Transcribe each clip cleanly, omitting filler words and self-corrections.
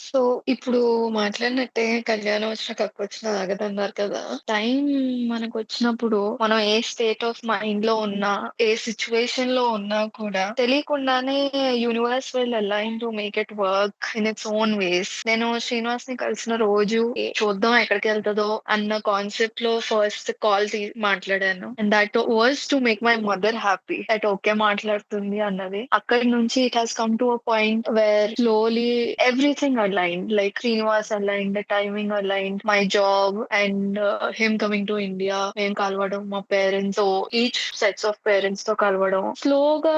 So, ఇప్పుడు మాట్లాడినట్టే కళ్యాణం వచ్చినా కక్కొచ్చినా ఆగదన్నారు కదా! టైం మనకొచ్చినప్పుడు మనం ఏ స్టేట్ ఆఫ్ మైండ్‌లో ఉన్నా, ఏ సిట్యుయేషన్‌లో ఉన్నా కూడా తెలియకుండానే universe will align to make it work in its own ways. నేను శ్రీనివాస్‌ని కలిసిన రోజు చూద్దాం ఎక్కడికెళ్తదో అన్న కాన్సెప్ట్‌లో ఫస్ట్ కాల్ మాట్లాడాను. And that was to make my mother happy. That okay మాట్లాడుతుంది అన్నది. అక్కడి నుంచి it has come to a point where slowly everything aligned. Like Srinivas aligned, the timing aligned, my job and him coming to India, మేము కలవడం మా parents. So each sets of parents తో కలవడం. స్లోగా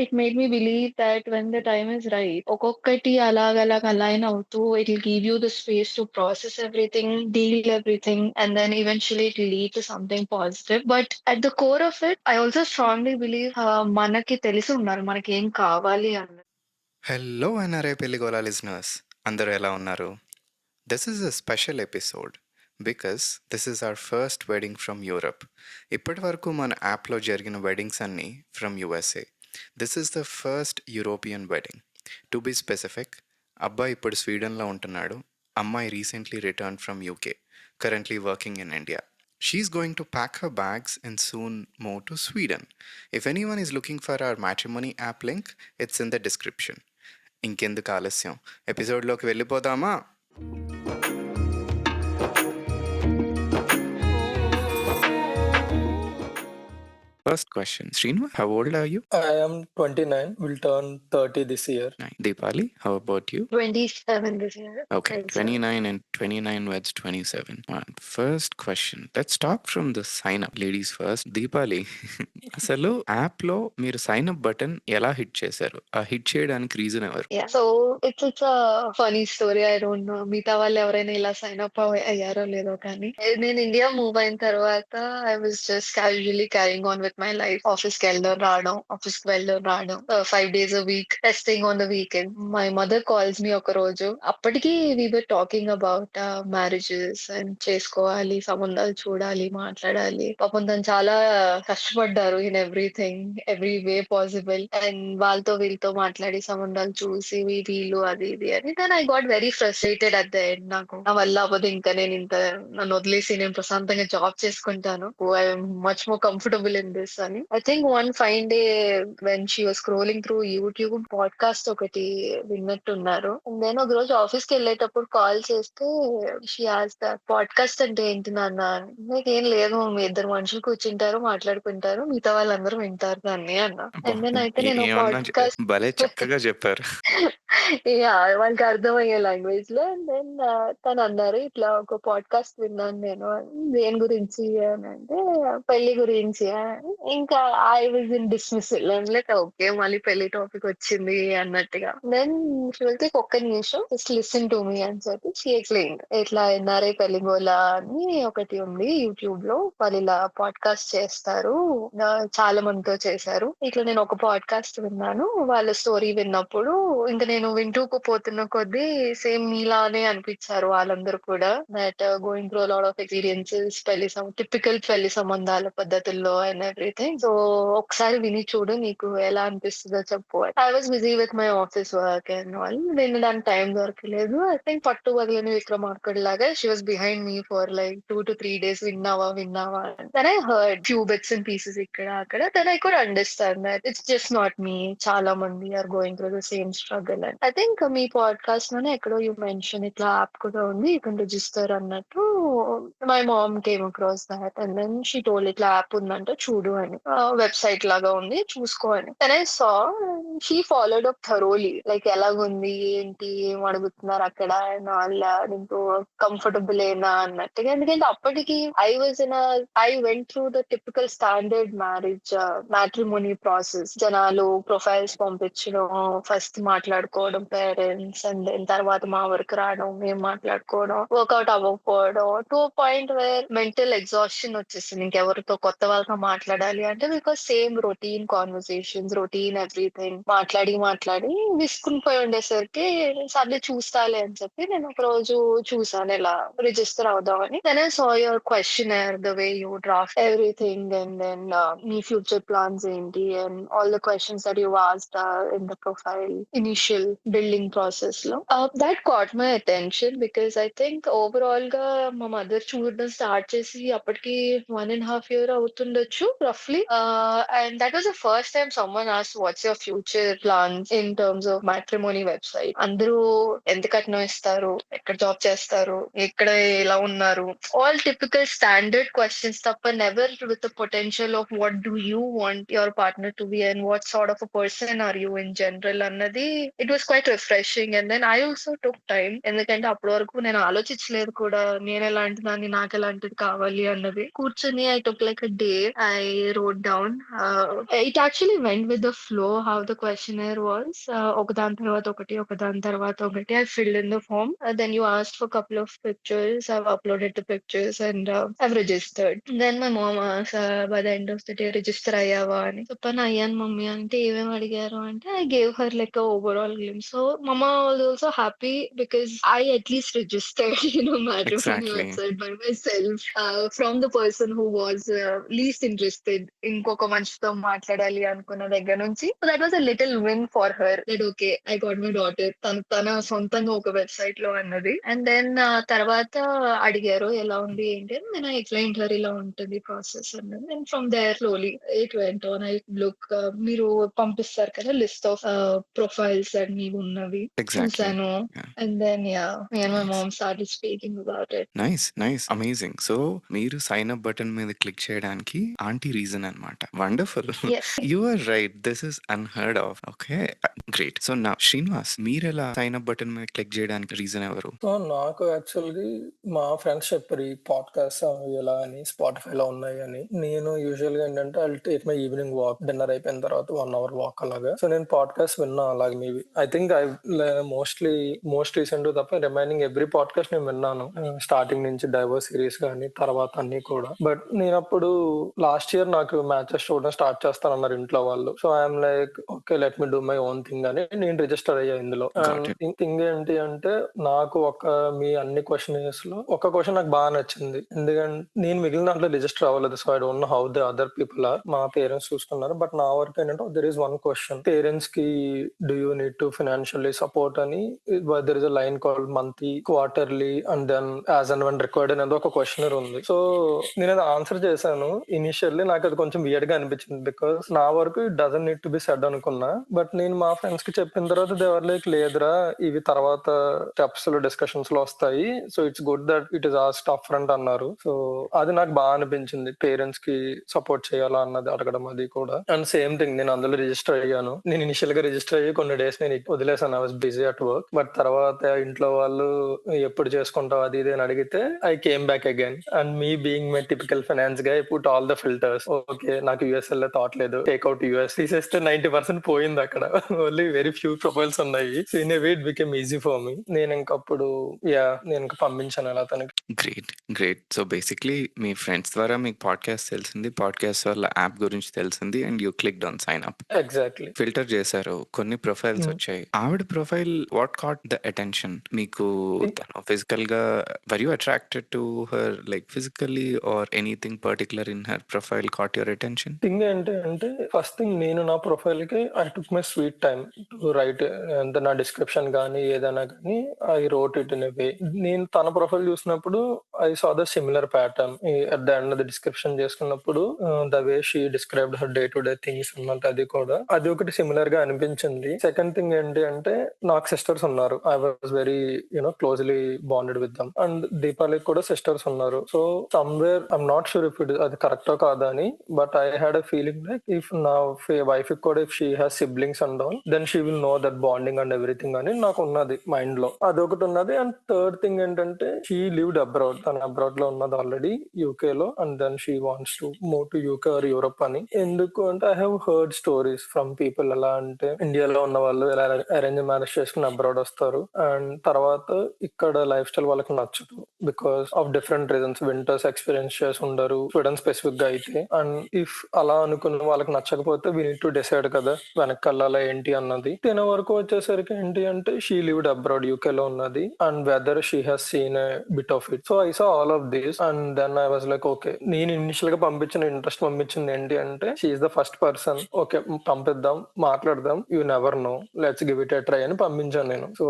it made me believe that when the time is right ఒక్కొక్కటి అలాగలాగ align అవుతూ it will give you the space to process everything, deal everything and then eventually it lead to something positive. But at the core of it I also strongly believe మనకి తెలిసి ఉండాలి మనకి ఏం కావాలి అన్నది. హలో ఎన్ఆర్ఐ పెళ్లిగోళ లిజనర్స్, అందరూ ఎలా ఉన్నారు? This is a special episode because this is our first wedding from Europe. ఇప్పటి వరకు మన యాప్లో జరిగిన వెడ్డింగ్స్ అన్నీ from USA. This is the first European wedding. To be specific, అబ్బాయి ఇప్పుడు స్వీడన్లో ఉంటున్నాడు, అమ్మాయి recently return from UK, currently working in India. She's going to pack her bags and soon move to Sweden. If anyone is looking for our matrimony app link, it's in the description. ఇంకెందుకు ఆలస్యం, ఎపిసోడ్లోకి వెళ్ళిపోదామా? First question, Srinu, how old are you? I am 29, will turn 30 this year. Deepali, how about you? 27 this year. Okay, 29 and 29 weds 27. First question, let's talk from the sign up. Ladies first. Deepali, అసలు యాప్లో మీరు sign up button ఎలా hit చేశారు? ఆ hit చేయడానికి reason ఎవరు? Yeah. So it's a funny story. I don't know. మిగతా వాళ్ళు ఎవరైనా ఇలా సైన్ అప్ అయ్యారో లేదో కానీ నేను ఇండియా మూవ్ అయిన తర్వాత I was just casually carrying on with my life. Office కి వెళ్ళడం రావడం, ఆఫీస్ కి వెళ్ళడం రావడం, 5 days a week testing on the weekend. My mother calls me ఒక రోజు. అప్పటికి we were talking about marriages and చేసుకోవాలి, సంబంధాలు చూడాలి, మాట్లాడాలి. పాపం తను చాలా కష్టపడ్డారు in everything, every way possible. And వాళ్ళతో వీళ్ళతో మాట్లాడి సంబంధాలు చూసి వీళ్ళు అది ఇది అని then I got very frustrated at the end. నాకు నా వల్ల అవ్వదు, ఇంకా నేను ఇంత నన్ను వదిలేసి నేను ప్రశాంతంగా జాబ్ చేసుకుంటాను, I'm much more comfortable in this అని. I think one fine day when she was scrolling through YouTube, podcast ఒకటి విన్నట్టున్నారు. నేను ఒక రోజు ఆఫీస్ కి వెళ్ళేటప్పుడు కాల్ చేస్తే షీ ఆస్క్డ్ పాడ్కాస్ట్ అంటే ఏంటి నాన్న అని. నాకేం లేదు, మీ ఇద్దరు మనుషులు కూర్చుంటారు, మాట్లాడుకుంటారు, మిగతా వాళ్ళందరూ వింటారు దాన్ని అన్న. అండ్ దెన్ అయితే నేను పాడ్కాస్ట్ భలే చక్కగా చెప్పారు. వాళ్ళకి అర్థమయ్యే లాంగ్వేజ్ లో. అండ్ దెన్ తను అన్నారు ఇట్లా ఒక పాడ్కాస్ట్ విన్నాను నేను అని. దేని గురించి అని అంటే పెళ్లి గురించి అని. ఇంకా I was in dismissal. Like okay మళ్ళీ పెళ్లి టాపిక్ వచ్చింది అన్నట్టుగా. దెన్ ఒక్క నిమిషం జస్ట్ లిసన్ టు మీ అని చెప్పి షీ ఎక్స్ప్లెయిన్ ఇట్లా ఎన్ఆర్ఐ పెళ్లిగోల అని ఒకటి ఉంది యూట్యూబ్ లో, వాళ్ళు ఇలా పాడ్కాస్ట్ చేస్తారు, చాలా మందితో చేశారు. ఇట్లా నేను ఒక పాడ్కాస్ట్ విన్నాను, వాళ్ళ స్టోరీ విన్నప్పుడు ఇంకా నేను వింటూ పోతున్న కొద్దీ సేమ్ మీలానే అనిపించారు వాళ్ళందరూ కూడా. That going through lot of experiences, typical పెళ్లి సంబంధాల పద్ధతుల్లో అండ్ ఎవ్రీథింగ్. సో ఒకసారి విని చూడు, నీకు ఎలా అనిపిస్తుందో చెప్పు. I was busy with my office work and all, వినడానికి టైం దొరకలేదు. ఐ థింక్ పట్టు వదిలేని విక్రమార్కుడు లాగా she was behind me for like 2 to 3 days. విన్నావా విన్నావా then I heard few bits and pieces ఇక్కడ అక్కడ. Then I could understand that it's just not me, చాలా మంది are going through the same struggle. And I think మీ podcast లోనే ఎక్కడో you mention ఇట్లా యాప్ కూడా ఉంది, యూ కెన్ రిజిస్టర్ అన్నట్టు. My mom came across that and then she told ఇట్లా యాప్ ఉందంట చూడు అని, వెబ్సైట్ లాగా ఉంది చూసుకో అని. Then I saw, she followed up thoroughly, like ఎలాగుంది ఏంటి ఏం అడుగుతున్నారు అక్కడ అండ్ ఆల్, నీకు కంఫర్టబుల్ ఏనా అన్నట్టుగా. ఎందుకంటే అప్పటికి I went through the typical standard matrimony process. జనాలు ప్రొఫైల్స్ పంపించడం, ఫస్ట్ మాట్లాడుకోవడం పేరెంట్స్, అండ్ దెన్ తర్వాత మా వరకు రావడం, మేము మాట్లాడుకోవడం, వర్కౌట్ అవ్వకపోవడం, to point where mental exhaustion వచ్చేసింది. ఇంకెవరితో కొత్త వాళ్ళతో మాట్లాడాలి మాట్లాడాలి అంటే because same routine conversations, routine everything మాట్లాడి విసుకుని పోయి ఉండేసరికి సర్లే చూస్తాలే అని చెప్పి నేను ఒక రోజు చూసాను ఇలా రిజిస్టర్ అవుదామని. Then I saw your questionnaire, the way you draft everything and then మీ ఫ్యూచర్ ప్లాన్స్ ఏంటి and all the questions that you asked in the profile initial building process లో. That caught my attention because I think overall గా మా mother చూడడం start చేసి అప్పటికి 1.5 year అవుతుండొచ్చు రఫ్లీ. And that was the first time someone asked what's your future plans in terms of matrimony website. అందరూ ఎంత కట్నం ఇస్తారు, ఎక్కడ జాబ్ చేస్తారు, ఎక్కడ ఎలా ఉన్నారు, ఆల్ టిపికల్ స్టాండర్డ్ క్వశ్చన్స్ తప్ప never with the potential of what do you want your partner to be and what sort of a person are you in general అన్నది it was quite refreshing. And then I also took time, ఎందుకంటే అప్పటి వరకు నేను ఆలోచించలేదు కూడా నేను ఎలాంటి దాన్ని, నాకు ఎలాంటిది కావాలి అన్నది. కూర్చొని I took like a day, I wrote down. It actually went with the flow how the questioner was. ఒకదాని తర్వాత ఒకటి, ఒకదాని తర్వాత ఒకటి I filled in the form. Then you asked for couple of pictures, I uploaded the pictures and I've registered. Then my mom by the end of the day register అయ్యావా అని చెప్పాను. అయ్యాను మమ్మీ అంటే ఏమేమి అడిగారు అంటే I gave her like overall glimpse. So మమ్మ was also happy because I at least registered matrimony exactly. website by myself, from the person who was least interested. ఇంకొక మనిషితో మాట్లాడాలి అనుకున్న దగ్గర నుంచి that was a little win for her, that okay I got my daughter, తన సొంతంగా ఒక website లో అన్నది. అండ్ దెన్ తర్వాత అడిగారు ఎలా ఉంది ఏంటి అని, నేను ఎక్స్ప్లెయిన్ హర్ ఇలా ఉంటుంది ప్రాసెస్ అన్నది. And from there slowly it went on. I look, మీరు పంపిస్తారు కదా లిస్ట్ ఆఫ్ ప్రొఫైల్స్ అన్ని ఉన్నవి, ఎగ్జాక్ట్లీ. చూసాను. And then me and my mom started speaking about it. Nice. Amazing. So మీరు సైన్ అప్ బటన్ మీద క్లిక్ చేయడానికి ఆంటీ రీజన్ అన్నమాట. Wonderful. Yes. You are right. This is unheard of. Okay. Great. So now Srinivas, మీరెలా sign up button మీద click చేయడానికి reason ఎవరు? So నాకు actually మా ఫ్రెండ్స్ చెప్పారు ఈ పాడ్కాస్ట్ అవి ఎలా అని, స్పాటిఫైలో ఉన్నాయి అని. నేను యూజువల్ గా ఏంటంటే I take my evening walk, dinner అయిపోయిన తర్వాత 1 hour వాక్ అలాగా. సో నేను పాడ్కాస్ట్ విన్నా అలాగే. Maybe I think I most recent తప్ప రిమైనింగ్ ఎవ్రీ పాడ్కాస్ట్ నేను విన్నాను, స్టార్టింగ్ నుంచి డైవర్స్ సిరీస్ కానీ తర్వాత అన్ని కూడా. బట్ నేను అప్పుడు లాస్ట్ ఇయర్ నాకు మ్యాచెస్ చూడడం స్టార్ట్ చేస్తానన్నారు ఇంట్లో వాళ్ళు. So I'm like okay let me do my own thing అని నేను రిజిస్టర్ అయ్యా ఇందులో. Got it. థింగ్ ఏంటి అంటే నాకు మీ అన్ని క్వశ్చన్స్ లో ఒక క్వశ్చన్ నాకు బాగా నచ్చింది, ఎందుకంటే నేను మిగిలిన దాంట్లో రిజిస్టర్ అవ్వలేదు. So I don't know how the other people are. మా పేరెంట్స్ చూసుకున్నారు, బట్ నా వరకు ఏంటంటే there is one question, parents కి do you need to financially support అని. There is a line called monthly, quarterly and then as and one required అనేది ఒక questionnaire ఉంది. సో నేను అది ఆన్సర్ చేశాను. ఇనిషియల్లీ నాకు అది కొంచెం వియర్డ్ గా అనిపించింది బికాస్ నా వరకు it doesn't need to be said అనుకున్నా. బట్ నేను మా ఫ్రెండ్స్ కి చెప్పిన తర్వాత దేవర్ లైక్ లేదురా ఇవి తర్వాత స్టెప్స్ లో డిస్కషన్స్ లో వస్తాయి, so it's good that it is asked up front అన్నారు. సో అది నాకు బాగా అనిపించింది, పేరెంట్స్ కి సపోర్ట్ చేయాలా అన్నది అడగడం అది కూడా. అండ్ సేమ్ థింగ్ నేను అందులో రిజిస్టర్ అయ్యాను. నేను ఇనిషియల్ గా రిజిస్టర్ అయ్యి కొన్ని డేస్ నేను వదిలేసాను, I was busy at work. But తర్వాత ఇంట్లో వాళ్ళు ఎప్పుడు చేసుకుంటావు అది ఇది అని అడిగితే I came back again. And me being my typical finance గా put all the filters. Okay నాకు యుఎస్ వెళ్ళే థాట్ లేదు, టేక్అవుట్ యుఎస్ తీసేస్తే 90% పోయింది అక్కడ, ఓన్లీ వెరీ ఫ్యూ ప్రొఫైల్స్ ఉన్నాయి. So in a way it became easy for me. నేను ఇంకప్పుడు నేను ఇంకా పంపించాను అలా తనకి. గ్రేట్. సో బేసిక్లీ మీ ఫ్రెండ్స్ ద్వారా మీకు పాడ్కాస్ట్ తెలిసింది, పాడ్కాస్ట్ వల్ల యాప్ గురించి తెలిసింది and you clicked on sign up. Exactly. Filter చేశారు, కొన్ని ప్రొఫైల్స్ వచ్చాయి. ఆవిడ profile what caught the attention మీకు? తను ఫిజికల్ గా were you attracted to her, like physically or anything particular in her profile caught your attention? Thing ఏంటంటే first thing నేను నా ప్రొఫైల్ కి I took my sweet time to write. అంటే నా description కానీ ఏదైనా కానీ I wrote it in a way. నేను తన ప్రొఫైల్ చూసినప్పుడు I saw the similar pattern at the end the description చేసుకున్నప్పుడు the way she described her day to day things అన్నట్టు అది ఒకటి సిమిలర్ గా అనిపించింది. సెకండ్ థింగ్ ఏంటి అంటే నాకు సిస్టర్స్ ఉన్నారు, I was very closely bonded with them. And దీపాలికి కూడా సిస్టర్స్ ఉన్నారు. So somewhere I'm not sure if అది కరెక్టో కాదా అని, but I had a feeling like if నా వైఫ్ కూడా if she has siblings and all then she will know that bonding and everything అని నాకు ఉన్నది మైండ్ లో, అదొకటి ఉన్నది. అండ్ థర్డ్ థింగ్ ఏంటంటే షీ లివ్డ్ అబ్రాడ్, తన అబ్రాడ్ లో ఉన్నది ఆల్రెడీ యూకే లో, and then she wants to move to UK or Europe అని. ఎందుకు అంటే I have heard stories from people ఎలా అంటే ఇండియాలో ఉన్న వాళ్ళు ఎలా అరేంజ్ మ్యారేజ్ చేసుకుని అబ్రాడ్ వస్తారు అండ్ తర్వాత ఇక్కడ లైఫ్ స్టైల్ వాళ్ళకి నచ్చదు because of different reasons. Winters experience చేసి ఉండరు స్వీడన్ స్పెసిఫిక్ గా అయితే. అండ్ ఇఫ్ అలా అనుకున్న వాళ్ళకి నచ్చకపోతే వీ నీడ్ టు డిసైడ్ కదా వెనక్కి వెళ్ళాలా ఏంటి అన్నది. తిన వరకు వచ్చేసరికి ఏంటి అంటే షీ లివ్డ్ అబ్రాడ్ యూకే లో ఉన్నది and whether she has seen a bit of it. So I saw all of this and then I was like okay, నేను ఇనిషియల్ గా పంపించింది ఏంటి అంటే she is the first person, okay పంపిద్దాం మాట్లాడదాం, you never know, let's give it a try అని పంపించాను నేను. So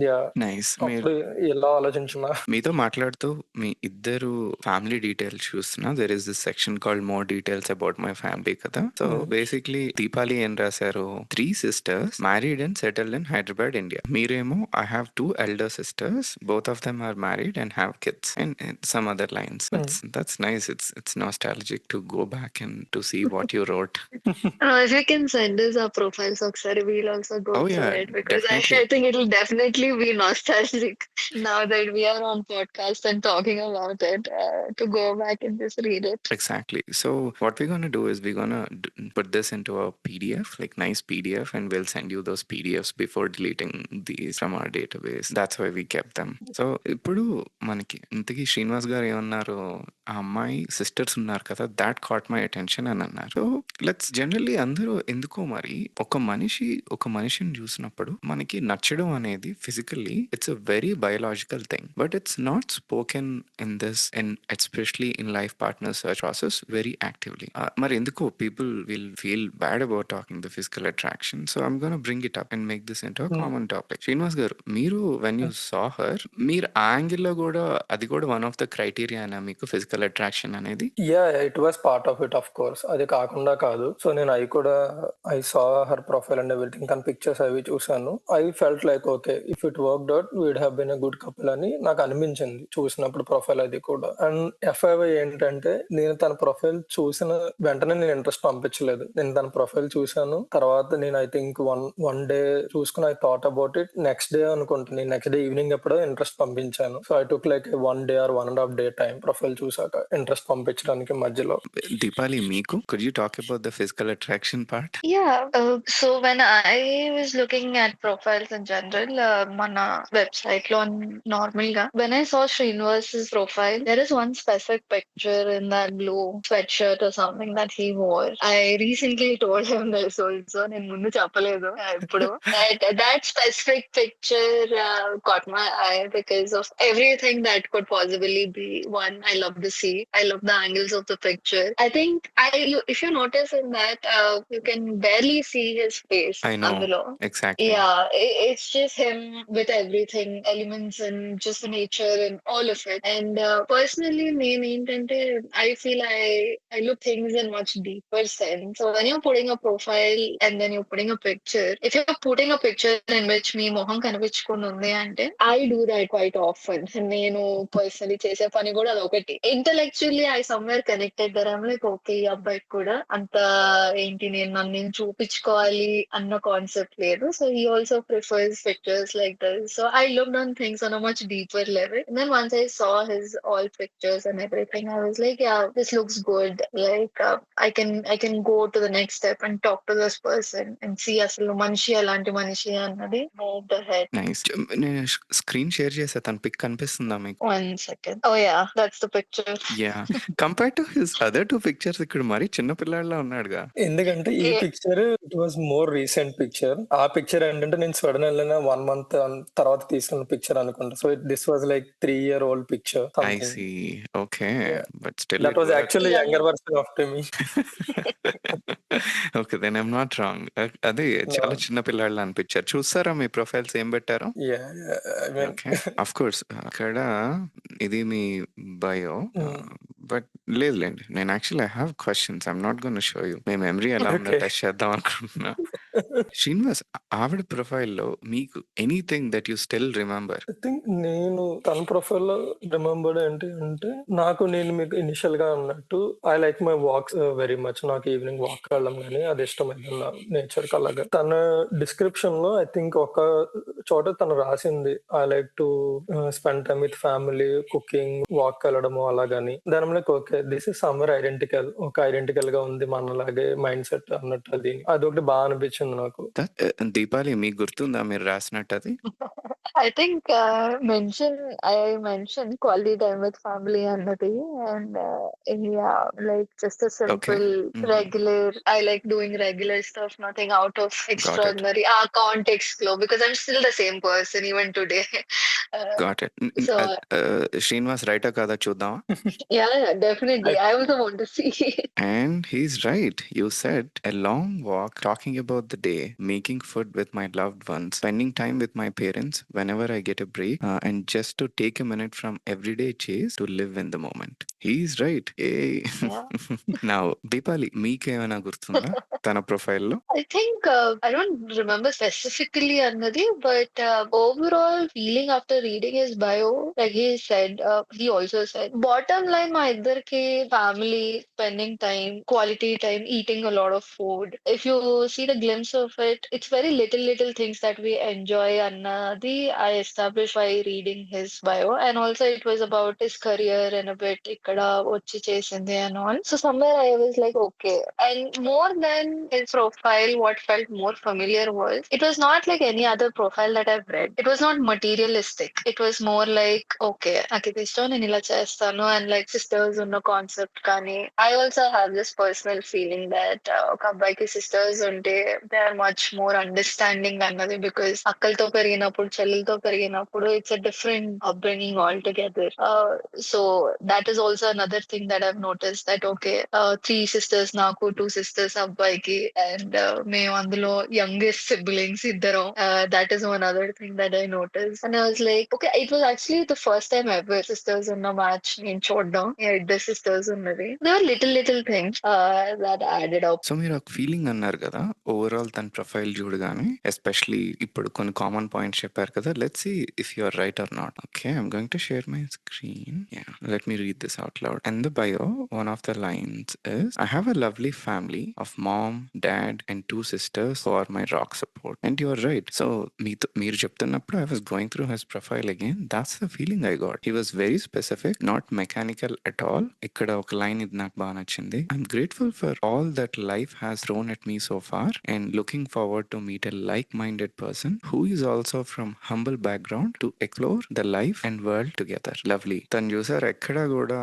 yeah, nice. అప్పుడు ఇలా ఆలోచించిన. మీతో మాట్లాడుతూ మీ ఇద్దరు ఫ్యామిలీ డీటెయిల్స్ చూస్తున్నా. There is this section called more details about my family కదా. సో బేసిక్లీ దీపాలి ఏం రాశారు, 3 sisters married and settled in Hyderabad, India. మీరేమో I have 2 elder sisters, both of them are married and have kids, and some other lines. That's nice. It's nostalgic to go back and to see what you wrote. If you can send us our profiles, Aksari, we'll also go Oh, through yeah, it because I definitely. think it'll definitely be nostalgic now that we are on podcast and talking about it, to go back and just read it. Exactly. So what we're gonna do is we're gonna put this into a PDF, like nice PDF, and we'll send you those PDFs before deleting these from our database. That's why we kept them. So ఇప్పుడు మనకి ఇంతకీ శ్రీనివాస్ గారు ఏమన్నారు, ఆ అమ్మాయి sisters ఉన్నారు కదా, that cot my attention అని అన్నారు. సో లెట్స్ జనరల్లీ అందరూ ఎందుకో మరి ఒక మనిషిని చూసినప్పుడు మనకి నచ్చడం అనేది physically it's a very biological thing, but it's not spoken in this and especially in life partner search process very actively. మరి ఎందుకో people will feel bad about talking the physical attraction. So I'm gonna bring it up and make this into a common topic. Srinivas గారు, మీరు when you saw her, మీరు ఆ angle లో కూడా అది కూడా వన్ ఆఫ్ ద క్రైటీరియా మీకు physical attraction అనేది? Yeah, it was part of it, of course. అది కాకుండా కాదు. సో నేను I saw her profile and everything, తన పిక్చర్స్ అవి చూసాను. I felt like okay, if it worked out we'd have been a good couple అని నాకు అనిపించింది చూసినప్పుడు ప్రొఫైల్ అది కూడా. అండ్ ఎఫ్ఐవై ఏంటంటే, నేను తన ప్రొఫైల్ చూసిన వెంటనే నేను ఇంట్రెస్ట్ పంపించలేదు. నేను తన ప్రొఫైల్ చూసాను, తర్వాత నేను ఐ థింక్ వన్ డే చూసుకుని I thought about it. Next day అనుకుంటున్నాను, నెక్స్ట్ డే ఈవినింగ్ ఎప్పుడో ఇంట్రెస్ట్ పంపించాను. So I took like 1 day or 1.5 day time profile చూసాక ఇంట్రెస్ట్ పంపించడానికి మధ్యలో. దీపాలి, మీకు could you talk about the physical attraction part? Yeah. So when I was looking at profiles in general, mana website lo normal ga, when I saw Srinivas's profile, there is one specific picture in that blue sweatshirt or something that he wore. I recently told him this also. నేను ముందు చెప్పలేదు ఇప్పుడు. That specific picture caught my eye because of everything that could possibly be. One, I love the sea. I love the angles of the picture. I think if you notice in that, you can barely see his face. I know. అందులో. Exactly. Yeah, it's just him with everything, elements and just the nature and all of it. And personally, I feel I look things in much deeper sense. So when you're putting a profile and then you're putting a picture, if you're putting a picture in which me moham కనిపించుకుని అంటే, I do that quite often. నేను personally చేసే పని కూడా అదొకటి. Intellectually I somewhere connected there. I'm like okay, ఈ అబ్బాయికి కూడా అంత ఏంటి నన్ను చూపించుకోవాలి అన్న కాన్సెప్ట్ లేదు. So he also prefers pictures like this. So I looked on things on a much deeper level. And then once I saw his all pictures and everything, I was like, yeah, this looks good. Like I can go to the next step and talk to this person and see అసలు మనిషి ఎలాంటి మనిషి అన్నది. Move the head. Nice. నేను screen share చేసా, తన pick కనిపిస్తుందా మీకు? 1 second. Oh yeah, that's the picture. Yeah, compare to his other 2 pictures ఇక్కడ మరి చిన్న పిల్లాడిలా ఉన్నాడుగా. ఎందుకంటే ఈ picture it was more recent picture. ఆ పిక్చర్ ఏంటంటే నేను స్వీడన్ వెళ్ళిన 1 month తర్వాత తీసుకున్న పిక్చర్ అనుకుంటా. So this was like 3-year-old picture. I see. Okay. Yeah. But still That it was worked. actually younger version of me. Okay, then I'm not wrong. అదే చాలా చిన్న పిల్లాడిలా అనిపించారు. చూస్తారా మీ ప్రొఫైల్స్ ఏం పెట్టారో? Yeah, I mean, okay, of course అక్కడ ఇది మీ bio, but లేదులేండి, నేను actually I have questions. I'm not gonna show you. Me memory ఎలా ఉందో Okay. టెస్ట్ చేద్దాం అనుకుంటున్నా. శ్రీనివాస్, ఆవిడ ప్రొఫైల్లో మీకు anything that you still remember? I think నేను తన ప్రొఫైల్ లో రిమెంబర్డ్ ఏంటి అంటే, నేను మీకు ఇనిషియల్ గా అన్నట్టు I like my walks very much. నాకు ఈవినింగ్ వాక్ వెళ్ళడం కానీ అది ఇష్టమైంది నేచర్ కి. అలాగా తన డిస్క్రిప్షన్ లో ఐ థింక్ ఒక చోట తను రాసింది, I like to spend time with family, cooking, walk వెళ్ళడము అలాగని. దాని like okay, okay. This is somewhere identical. ఐడెంటికల్‌గా ఉంది మనలాగే మైండ్ సెట్ అన్నట్టు అదొకటి అనిపించింది నాకు. దీపాలి మీకు గుర్తుందా మీరు రాసినట్టది? I think I mentioned quality time with family అన్నది. And yeah, like just a okay. simple regular. I like doing regular stuff, nothing out of got it. extraordinary. Context లో because I'm still the same person even today. Uh, got it. so Srinivas రైటా కాదా చూద్దామా? yeah, definitely. I also want to see. And he's right. You said a long walk, talking about the day, making food with my loved ones, spending time with my parents whenever I get a break, and just to take a minute from everyday chase to live in the moment. He's right. Hey. Yeah. Now, Deepali, మీకేమైనా గుర్తుందా తన ప్రొఫైల్లో? I think I don't remember specifically Annadi, but overall feeling after reading his bio, like he also said, bottom line, my ki family, spending time, quality time, eating a lot of food. If you see the glimpse of it, it's very little things that we enjoy. Annadi, I established by reading his bio, and also it was about his career and a bit ikkada vachi chesindi and all. So somewhere I was like, okay, and more than his profile, what felt more familiar was it was not like any other profile that I've read. It was not materialistic. It was more like, okay, నాకు ఇది ఇష్టం నేను ఇలా చేస్తాను, and like sisters ఉన్న concept కానీ I also have this personal feeling that ఒక అబ్బాయికి సిస్టర్స్ ఉంటే they are much more understanding అన్నది, because అక్కలతో పెరిగినప్పుడు చెల్లెలతో పెరిగినప్పుడు it's a different upbringing altogether. So that is also another thing that I've noticed, that okay, 3 sisters నాకు, 2 sisters అబ్బాయికి, and మేము అందులో youngest siblings ఇద్దరం. That is one other thing that I noticed, and I was like, okay, it was actually the first time ever sisters ఉన్న match నేను చూడడం. ఇద్దరు sisters ఉన్నది. There were little things that added up. So మీరు ఒక feeling అన్నారు కదా, overall తన ప్రొఫైల్ చూడగానే, ఎస్పెషలీ ఇప్పుడు కొన్ని కామన్ పాయింట్స్ చెప్పారు కదా. Let's see if you are right or not. Okay, I'm going to share my screen. Let me read this out loud. And the bio, one of the lines is, I have a lovely family of mom, dad and 2 sisters who are my rock support. And you are right. So మీరు చెప్తున్నప్పుడు I was going through his profile again. That's the feeling I got. He was very specific, not mechanical at all. ఇక్కడ ఒక line ఇది నాకు బాగా నచ్చింది. I'm grateful for all that life has thrown at me so far, and looking forward to meet a like-minded person who is also from humble background to explore the life and world together. Lovely. తను చూసారు ఎక్కడా కూడా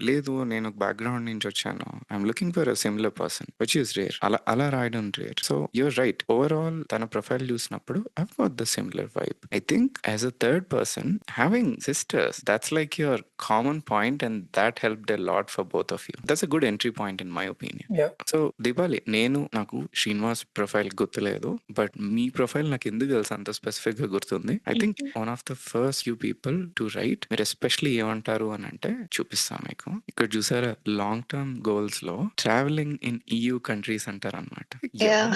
లేదు నేను background నుంచి వచ్చాను, I'm looking for a similar person, which is rare. అలా రాయడం rare. So you're right. Overall తన ప్రొఫైల్ చూసినప్పుడు I've got the similar vibe. I think as a third person, having sisters, that's like your common point, and that helped a lot for both of you. That's a good entry point in my opinion. Yeah. So Deepali, నాకు Srinivas profile గుర్తులేదు, but me profile నాకు ఎందుకు తెలుసు అంత specific గా గుర్తుంది. I think one of the first few people to right. మీరు especially ఏమంటారు అని అంటే, చూపిస్తాను మీకు. ఇక్కడ చూసారా, లాంగ్ టర్మ్ గోల్స్ లో ట్రావెలింగ్ ఇన్ EU కంట్రీస్ అంటారు అనమాట. Yeah.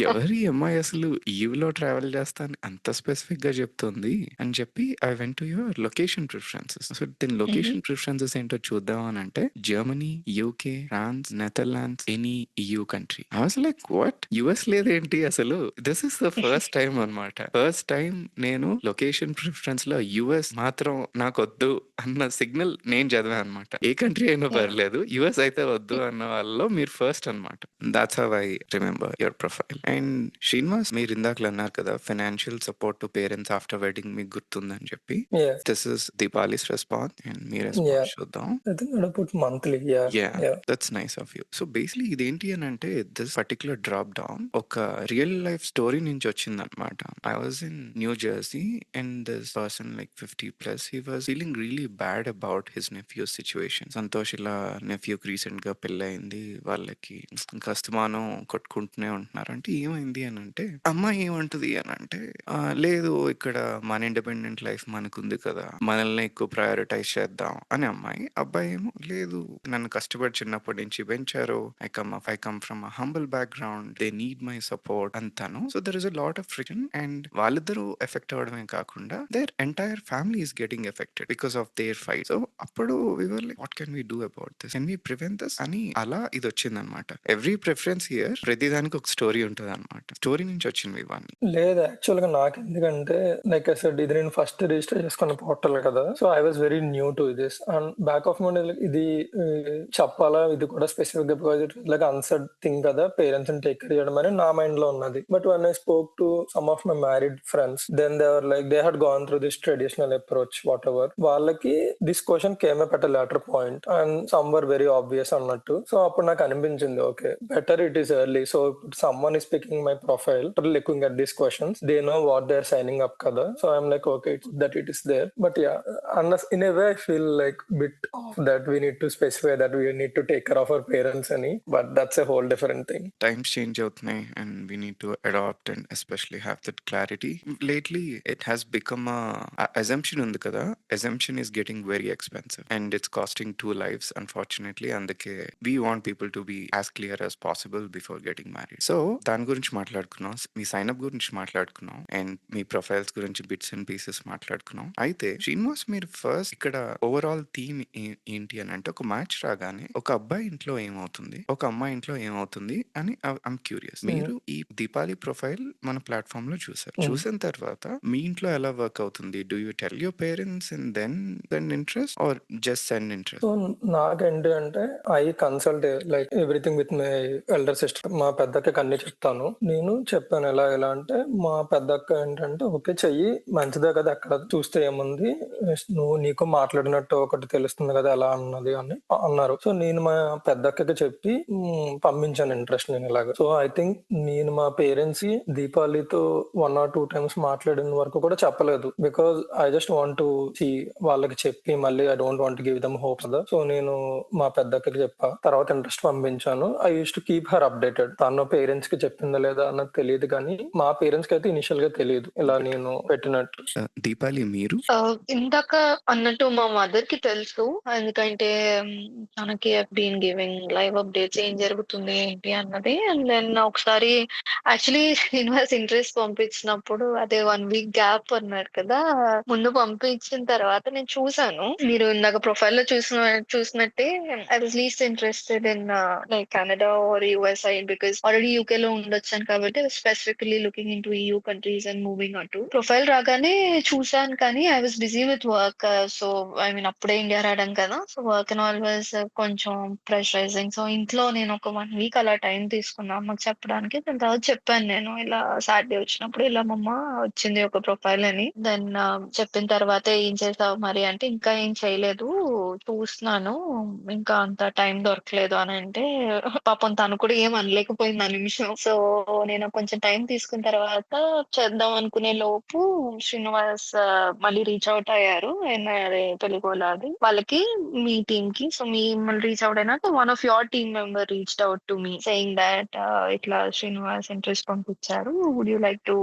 ఎవరి అమ్మాయి అసలు EU లో ట్రావెల్ చేస్తాను అంత స్పెసిఫిక్ గా చెప్తుంది అని చెప్పి I went to your location preferences. So దీని లొకేషన్ ప్రిఫరెన్సెస్ ఏంటో చూద్దాం అని అంటే, Germany, UK, France, Netherlands, any EU country. I was like, what? US లేదేంటి అసలు? This is the first time అనమాట. ఫస్ట్ టైం నేను లొకేషన్ ప్రిఫరెన్స్ లో US మాత్రం నాకొద్దు అన్న సిగ్నల్ నేను చదివాను అనమాట. ఏ కంట్రీ అయినా పర్లేదు, US అయితే వద్దు అన్న వాళ్ళలో మీరు ఫస్ట్ అనమాట. That's how I remember your profile. And Srinivas, మీరు ఇందాకలు అన్నారు కదా, financial support to parents after wedding మీకు గుర్తుందని చెప్పి. Yeah. This is Deepali's response, and మీ రెస్పాన్స్ చూద్దాం. I think I put monthly. Yeah. That's nice of you. So basically ఇదేంటి అని అంటే, దిస్ పర్టికులర్ డ్రాప్ డౌన్ ఒక రియల్ లైఫ్ స్టోరీ నుంచి వచ్చింది అనమాట. I was in new Jersey, and this person like 50+, he was feeling really bad about his nephew situation. Santosh ఇలా నెఫ్యూకి recent గా పెళ్ళయింది, వాళ్ళకి ఇంకా అస్తమానం కొట్టుకుంటూనే ఉంటున్నారు. అంటే ఏమైంది అని అంటే, అమ్మాయి ఏమంటుంది అని అంటే, లేదు ఇక్కడ మన ఇండిపెండెంట్ లైఫ్ మనకుంది కదా, మనల్ని ఎక్కువ ప్రయారిటైజ్ చేద్దాం అని అమ్మాయి. అబ్బాయి ఏమో, లేదు నన్ను కష్టపడి చిన్నప్పటి నుంచి పెంచారు, I come from a humble background, they need my support అంతాను. So there is a lot of friction, and వాళ్ళిద్దరూ ఎఫెక్ట్ అవ్వడమే కాకుండా their entire family is getting affected because of their fight. So అప్పుడు we we were like what can we do about this, can we prevent this అని అలా ఇది వచ్చింది అనమాట. Every preference here ప్రతి దానికి ఒక స్టోరీ ఉంటుంది అనమాట. స్టోరీ నుంచి వచ్చింది ఇవన్నీ. లేదు యాక్చువల్ గా నాకు ఎందుకంటే లైక్ ఐ సెడ్ ఇది నేను ఫస్ట్ రిజిస్టర్ చేసుకున్న పోర్టల్ కదా, so I was very new to this and back of mind ఇది చెప్పాలా ఇది కూడా స్పెసిఫిక్ గా because it like answered thing కదా పేరెంట్స్ ని టేక్ కేర్ చేయడం అని నా మైండ్ లో ఉన్నది. But one I spoke to some of my married friends then they are like they had gone through this traditional approach whatever, వాళ్ళకి this question came up at a later point and some were very obvious అన్నట్టు. So అప్పుడు నాకు అనిపించింది okay better it is early, so some one is picking my profile looking at these questions, they know what they're signing up kada, so I'm like okay it's that it is there. But yeah, unless in a way I feel like bit of that we need to specify that we need to take care of our parents ani, but that's a whole different thing. Times change అవుతున్నాయి and we need to adopt and especially have that clarity. Lately it has become a assumption ఉంది కదా, assumption is getting very expensive and it's costing 2 lives unfortunately. అందుకే we want people to be as clear as possible before getting married. So దాని గురించి మాట్లాడుకున్నాం, మీ sign up గురించి మాట్లాడుకున్నాం and me profiles గురించి bits and pieces మాట్లాడుకున్నాం. అయితే శ్రీనివాస్ మీరు ఫస్ట్ ఇక్కడ ఓవరాల్ థీమ్ ఏంటి అని అంటే, ఒక మ్యాచ్ రాగానే ఒక అబ్బాయి ఇంట్లో ఏమవుతుంది, ఒక అమ్మాయి ఇంట్లో ఏమవుతుంది అని ఐమ్ క్యూరియస్. మీరు ఈ దీపాలి ప్రొఫైల్ మన ప్లాట్ఫామ్ లో చూసారు, చూసిన తర్వాత మీ ఇంట్లో ఎలా వర్క్ అవుతుంది? Do you tell your parents and then send interest or just send interest? So నాకేంటి అంటే I consult like everything with my elder sister. మా పెద్దక్కకి అన్ని చెప్తాను. నేను చెప్పాను ఎలా ఎలా అంటే మా పెద్దక్క ఏంటంటే ఓకే చెయ్యి మంచిదే కదా, అక్కడ చూస్తే ఏముంది, నువ్వు నీకు మాట్లాడినట్టు ఒకటి తెలుస్తుంది కదా ఎలా అన్నది అని అన్నారు. సో నేను మా పెద్దక్కకి చెప్పి పంపించాను ఇంట్రెస్ట్ నేను ఇలాగ. సో ఐ థింక్ నేను మా పేరెంట్స్ కి దీపావళితో 1 or 2 times మాట్లాడిన వరకు కూడా చెప్పలేదు, because I just want to see వాళ్ళకి చెప్పి మళ్ళీ I don't want give them hope కదా. సో నేను మా పెద్దక్కకి చెప్పా, తర్వాత ఇంట్రెస్ట్ పంపించాను. I use to keep her updated. తన పేరెంట్స్ కి చెప్పిందా లేదా అన్నది తెలియదు, కానీ మా పేరెంట్స్ కి అయితే ఇనిషియల్ గా తెలియదు ఇలా నేను పెట్టినట్టు. దీపాలి మీరు ఇందాక అన్నట్టు మా మదర్ కి తెలుసు, ఎందుకంటే తనకి బీన్ గివింగ్ లైవ్ అప్డేట్స్ ఏం జరుగుతుంది ఏంటి అన్నది. అండ్ దెన్ ఒకసారి యాక్చువల్లీ శ్రీనివాస్ ఇంట్రెస్ట్ పంపించినప్పుడు అదే 1 week గ్యాప్ అన్నారు కదా, ముందు పంపించిన తర్వాత నేను చూసాను. మీరు ఇందాక ప్రొఫైల్ లో చూసినట్టే I was least interested in like Canada are US side, because already UK లో ఉండొచ్చాను కాబట్టి specifically looking in to EU countries and moving అటు. ప్రొఫైల్ రాగానే చూసాను కానీ I was busy with work. So I mean అప్పుడే India రావడం కదా, so work and all was కొంచెం ప్రెషరైజింగ్. సో ఇంట్లో నేను ఒక 1 week అలా టైం తీసుకున్నా అమ్మకి చెప్పడానికి. దాని తర్వాత చెప్పాను నేను ఇలా సాటర్డే వచ్చినప్పుడు ఇలా మమ్మ వచ్చింది ఒక ప్రొఫైల్ అని. దెన్ చెప్పిన తర్వాత ఏం చేసావు మరి అంటే, ఇంకా ఏం చేయలేదు చూస్తున్నాను ఇంకా అంత టైం దొరకలేదు అని అంటే, పాపం తను కూడా ఏం అనలేకపోయింది ఆ నిమిషం. సో నేను కొంచెం టైం తీసుకున్న తర్వాత చేద్దాం అనుకునే లోపు శ్రీనివాస్ మళ్ళీ రీచ్ అవుట్ అయ్యారు. తెలుగులాది వాళ్ళకి మీ టీమ్ కి. సో మిమ్మల్ని రీచ్ అవుట్ అయినాక one of your team member reached out to me saying that ఇట్లా శ్రీనివాస్ ఇంట్రెస్ట్ పంపించారు, would you like to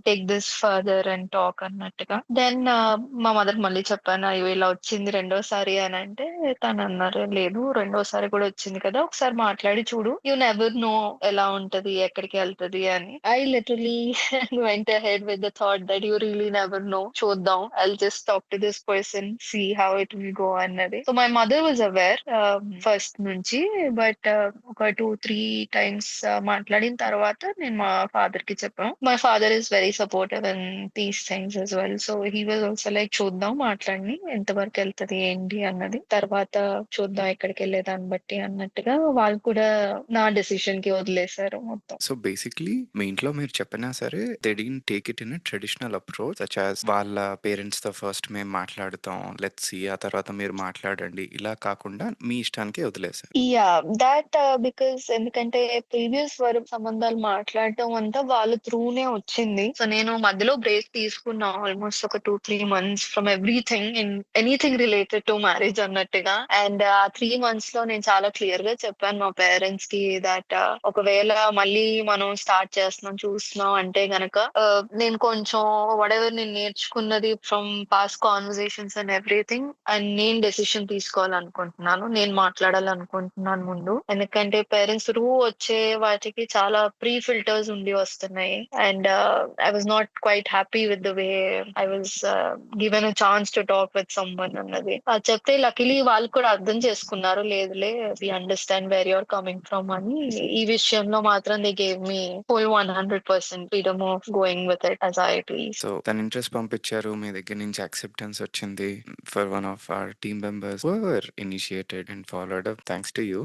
take this further and talk అన్నట్టుగా. దెన్ మా మదర్ మళ్ళీ చెప్పాను అయ్యో ఇలా వచ్చింది రెండోసారి అని అంటే, తను అన్నారు లేదు రెండోసారి కూడా వచ్చింది కదా ఒకసారి మాట్లాడి చూడు, యూ నెవర్ నో ఎలా ఉంటది ఎక్కడికి వెళ్తది అని. I literally went ahead with the thought that you really never know. చూద్దాం, I'll just talk to this person, see how it will go అన్నది. So my mother was aware first నుంచి, but ఒక 2-3 times మాట్లాడిన తర్వాత నేను మా father కి చెప్పాను. My father is very supportive in these things as well. So he was also like చూద్దాం మాట్లాడి ఎంతవరకు వెళ్తది ఏంటి అన్నది, తర్వాత చూద్దాం ఎక్కడికి వెళ్ళే దాన్ని బట్టి అన్నట్టుగా వాళ్ళు కూడా నా డెసిషన్ కి వదిలేశారు మొత్తం. సో బేసిక్లీ మీ ఇంట్లో మీరు చెప్పినా సరే they didn't take it in traditional approach such as వాళ్ళ పేరెంట్స్ తో ఫస్ట్ మేము మాట్లాడుతాం లెట్స్ సీ ఆ తర్వాత మీరు మాట్లాడండి ఇలా కాకుండా మీ ఇష్టానికి వదిలేశారు. యా దాట్ బికాస్ ఎందుకంటే ప్రీవియస్ వరకు సంబంధాలు మాట్లాడటం అంతా వాళ్ళ త్రూనే వచ్చింది. సో నేను మధ్యలో బ్రేక్ తీసుకున్నా ఆల్మోస్ట్ ఒక 2-3 months from everything in anything related to marriage అన్నట్టుగా. అండ్ ఆ 3 months లో నేను చాలా క్లియర్ గా చెప్పాను మా పేరెంట్స్ కి దట్ ఒకవేళ మళ్ళీ మనం స్టార్ట్ చేస్తున్నాం చూస్తున్నాం అంటే గనక నేను కొంచెం whatever నేను నేర్చుకున్నది from past conversations and everything and నేను డెసిషన్ తీసుకోవాలనుకుంటున్నాను, నేను మాట్లాడాలనుకుంటున్నాను ముందు. ఎందుకంటే పేరెంట్స్ త్రూ వచ్చే వాటికి చాలా ప్రీ ఫిల్టర్స్ ఉండి వస్తున్నాయి. And I was not quite happy with the way I was given a chance to talk with someone అన్నది. చెప్తే లక్కీలీ వాళ్ళు కూడా అర్థం చేసుకున్నారు. లేదులే we understand where you are coming from అని. ఈ విషయంలో మాత్రం they gave me full 100% freedom of going with it as I please. So తన ఇంట్రెస్ట్ పంపించారు. మీ దగ్గర నుంచి యాక్సెప్టెన్స్ వచ్చింది. For one of our team members were initiated and followed up thanks to you.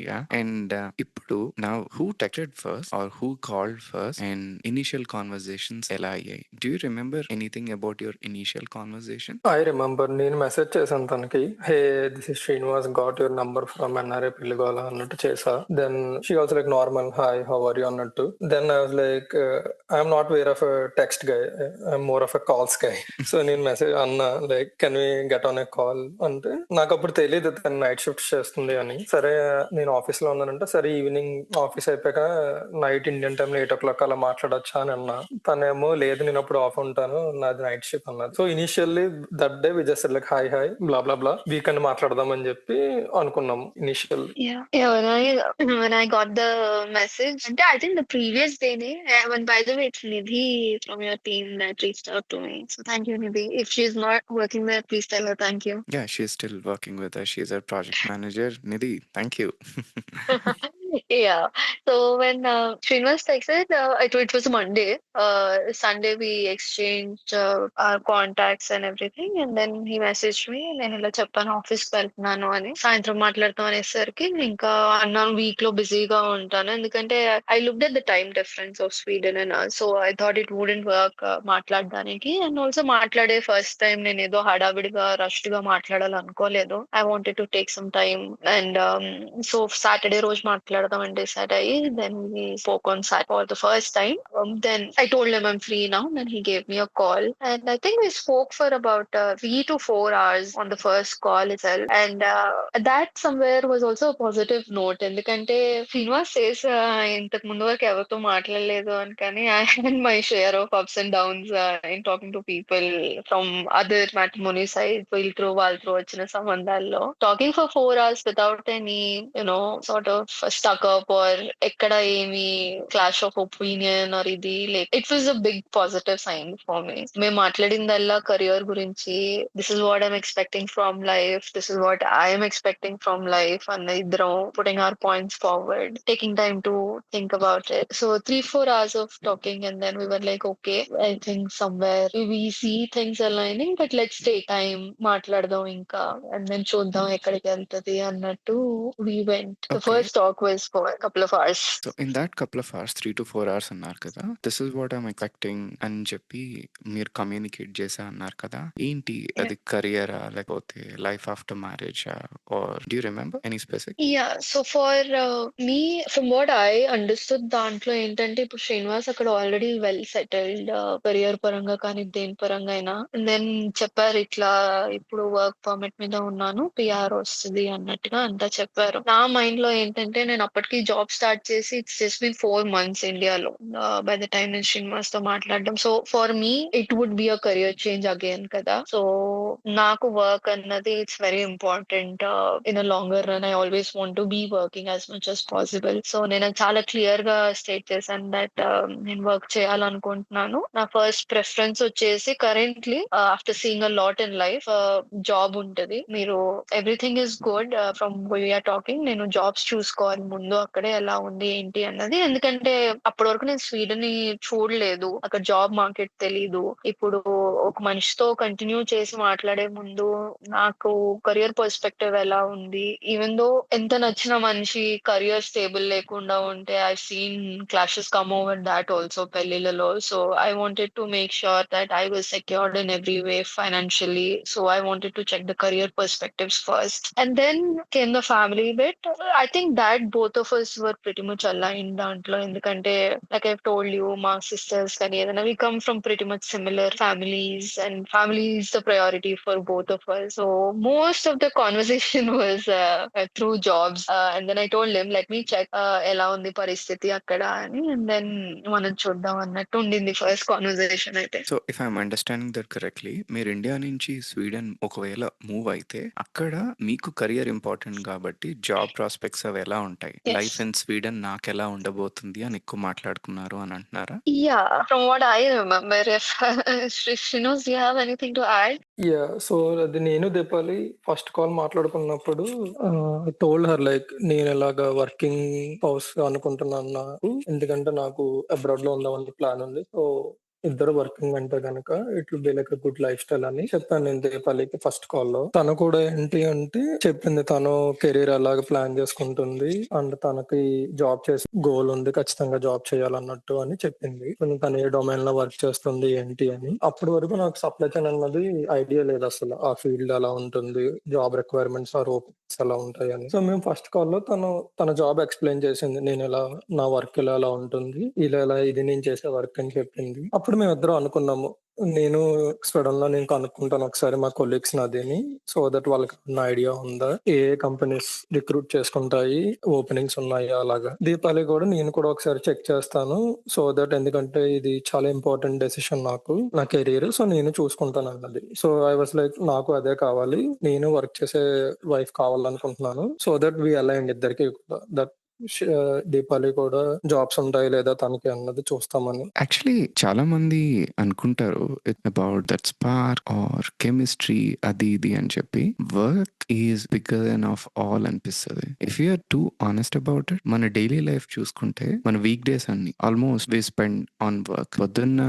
Yeah! And ఇప్పుడు now who texted first or who called first and initial conversations ఎలా అయ్యాయి? Do you remember anything about your initial conversation? I remember నేను message చేశాను తనకి. Hey this is Srinivas got your number from NRI పిల్లిగోల అన్నట్టు చేసా. Then she also like normal hi how are you అన్నట్టు. Then I was like I'm not where of text guy, I'm more of calls guy. So నేను message అన్నా like can we get on a call అంటే నాకు అప్పుడు తెలియదు తను night shift చేస్తుంది అని. సరే నేను ఆఫీస్ లో ఉన్నానంటే సరే ఈవినింగ్ ఆఫీస్ అయిపోయాక నైట్ ఇండియన్ టైం 8 o'clock అలా మాట్లాడొచ్చా అని అన్నా. తనేమో లేదు నేను అప్పుడు ఆఫ్ ఉంటాను నాది నైట్ షిఫ్ట్ అన్నది. So initially that day we just like hi hi blah blah blah weekend మాట్లాడదాం అని చెప్పి అనుకున్నాం initial. Yeah, when I got the message, and I think the previous day, when by the way, it's Nidhi from your team that reached out to me. So thank you, Nidhi. If she's not working there, please tell her thank you. Yeah, she's still working with us. She's our project manager. Nidhi, thank you. Yeah. So when Srinivas texted, it was a Monday. Sunday we exchanged our contacts and everything, and then he messaged me. నేను ఇలా చెప్పాను office కి వెళ్తున్నాను అని. సాయంత్రం మాట్లాడతాం అనేసరికి ఇంకా అన్నాను వీక్ లో బిజీగా ఉంటాను. ఎందుకంటే I looked at the time difference of Sweden and so I thought it wouldn't work మాట్లాడడానికి. అండ్ ఆల్సో మాట్లాడే ఫస్ట్ టైం నేను ఏదో హడావిడిగా రష్డ్ గా మాట్లాడాలనుకోలేదు. I wanted to take some time and so Saturday రోజు మాట్లాడదాం అని డిసైడ్ అయ్యి then we spoke on Saturday for the first time. Then I told him I'm free now. Then he gave me a call, and I think we spoke for about 3 to 4 hours on the first call itself. And that somewhere was also a positive note. ఎందుకంటే Srinivas says ఇంతకు ముందు వరకు ఎవరితో మాట్లాడలేదు అని, కానీ I had my share of ups and downs in talking to people from other matrimony sides. వాళ్ళతో వచ్చిన సంబంధాల్లో talking for 4 hours without any sort of stuck up or ఎక్కడ ఏమి క్లాష్ ఆఫ్ ఒపీనియన్ ఆర్ ఇది like it was a big positive sign for me. మేము మాట్లాడిందల్లా career గురించి, this is what I'm expecting from life, this is what I'm expecting from life అన్న ఇద్దరం putting our points forward, taking time to think about it. So 3-4 hours of talking and then we were like okay, I think somewhere we see things aligning but let's take time మాట్లాడదాం ఇంకా and then చూద్దాం ఎక్కడికి వెళ్తది అన్నట్టు we went. The Okay. first talk was for a couple of hours. So in that couple of hours 3 to 4 hours అన్నారు కదా, this is what I'm expecting అని చెప్పి మీరు కమ్యూనికేట్ చేసా అన్నారు కదా. ఏంటి అది కరియరా లేకపోతే life after marriage or do you remember any specific? Yeah, so for me, from what I understood, దాంట్లో ఏంటంటే ఇప్పుడు శ్రీనివాస్ అక్కడ ఆల్రెడీ వెల్ సెటిల్డ్ కెరియర్ పరంగా కానీ దేని పరంగా అయినా. దెన్ చెప్పారు ఇట్లా ఇప్పుడు వర్క్ పర్మిట్ మీద ఉన్నాను, పిఆర్ వస్తుంది అన్నట్టుగా అంతా చెప్పారు. నా మైండ్ లో ఏంటంటే నేను అప్పటికి జాబ్ స్టార్ట్ చేసి ఇట్స్ జస్ట్ బిన్ 4 months ఇండియాలో బై ద టైం నేను శ్రీనివాస్ తో మాట్లాడడం. So for me it would be a career change again కదా. సో నాకు వర్క్ అన్నది it's very important in a longer run. I always want to be working as much as possible. So నేను చాలా clear గా state చేశాను that నేను work చేయాలనుకుంటున్నాను. నా ఫస్ట్ ప్రిఫరెన్స్ వచ్చేసి currently after seeing a lot in life job ఉంటది. మీరు everything is good from we're talking. నేను జాబ్స్ చూసుకోవాలి ముందు అక్కడే ఎలా ఉంది ఏంటి అన్నది. ఎందుకంటే అప్పటి వరకు నేను స్వీడన్ ని చూడలేదు, అక్కడ జాబ్ మార్కెట్ తెలీదు. ఇప్పుడు ఒక మనిషితో కంటిన్యూ చేసి మాట్లాడే ముందు నాకు కెరియర్ పర్స్పెక్టివ్ ఎలా ఉంది, ఈవెన్ దో ఎంత నచ్చిన మనిషి కెరియర్ స్టేబుల్ లేకుండా ఉంటే I seen clashes come over that also పెళ్లిలలో. So I wanted to make sure that I was secured in every way financially. So I wanted to check the career perspectives first and then came the family bit. I think that both of us were pretty much aligned దాంట్లో. ఎందుకంటే like I've told you, మా sisters కానీ ఏదైనా we come from pretty much similar families and family is the priority for both of us. So most of the conversation was through jobs and then I told him let me check ఎలా ఉంది పరిస్థితి అక్కడ అని and then మనం చూద్దాం అన్నట్టు ఉండింది first conversation అయితే. So if I'm understanding that correctly, మీరు ఇండియా నుంచి స్వీడన్ ఒకవేళ మూవ్ అయితే అక్కడ మీకు కెరియర్ ఇంపార్టెంట్ కాబట్టి జాబ్ ప్రాస్పెక్ట్స్ అవి ఎలా ఉంటాయి? ఉంటాయి. Yes. లైఫ్ ఇన్ స్వీడన్ నాకెలా ఉండబోతుంది అని ఎక్కువ మాట్లాడుకున్నారు అని అంటున్నారా? Yeah, from what I remember, if Shrinus, do you have anything to add? So అది నేను దీపాలి ఫస్ట్ కాల్ మాట్లాడుకున్నప్పుడు టోల్డ్ హర్ లైక్ నేను ఇలాగా వర్కింగ్ హౌస్ అనుకుంటున్నాను నాకు, ఎందుకంటే నాకు అబ్రాడ్ లో ఉందామని ప్లాన్ ఉంది. సో ఇద్దరు వర్కింగ్ అంటే కనుక it will be like good life style అని చెప్పాను నేను దీపాలికి ఫస్ట్ కాల్ లో. తను కూడా ఏంటి అంటే చెప్పింది తను కెరీర్ అలాగ ప్లాన్ చేసుకుంటుంది అండ్ తనకి జాబ్ చేసే గోల్ ఉంది, ఖచ్చితంగా జాబ్ చేయాలన్నట్టు అని చెప్పింది. తను ఏ డొమైన్ లో వర్క్ చేస్తుంది ఏంటి అని. అప్పటి వరకు నాకు సప్లై చైన్ అన్నది ఐడియా లేదు అసలు, ఆ ఫీల్డ్ ఎలా ఉంటుంది, జాబ్ రిక్వైర్మెంట్స్ ఆర్ ఓపెనింగ్స్ ఎలా ఉంటాయి అని. సో మేము ఫస్ట్ కాల్ లో తన జాబ్ ఎక్స్ప్లెయిన్ చేసింది, నేను ఎలా నా వర్క్ ఎలా ఉంటుంది, ఇలా ఇది నేను చేసే వర్క్ అని చెప్పింది. అప్పుడు మేము ఇద్దరం అనుకున్నాము, నేను స్వీడన్ లో నేను కనుక్కుంటాను ఒకసారి మా కొలీగ్స్ నాదేని, సో దట్ వాళ్ళకి ఐడియా ఉందా ఏ కంపెనీస్ రిక్రూట్ చేసుకుంటాయి, ఓపెనింగ్స్ ఉన్నాయా అలాగా. దీపాలి కూడా నేను కూడా ఒకసారి చెక్ చేస్తాను, సో దట్ ఎందుకంటే ఇది చాలా ఇంపార్టెంట్ డెసిషన్ నాకు, నా కెరీర్, సో నేను చూసుకుంటాను అన్నది. సో ఐ వాస్ లైక్ నాకు అదే కావాలి, నేను వర్క్ చేసే వైఫ్ కావాలనుకుంటున్నాను, సో దట్ వి అలైన్ ఇద్దరికి కూడా దట్ దీపాలి కూడా జాబ్స్ ఉంటాయి లేదా తనకి అన్నది చూస్తామని. యాక్చువల్లీ చాలా మంది అనుకుంటారు about that spark or chemistry అది ఇది అని చెప్పి. Work is bigger than of all అనిపిస్తుంది. If you're too honest about it, మన డైలీ లైఫ్ చూసుకుంటే మన వీక్ డేస్ అన్ని almost we spend on work. పొద్దున్న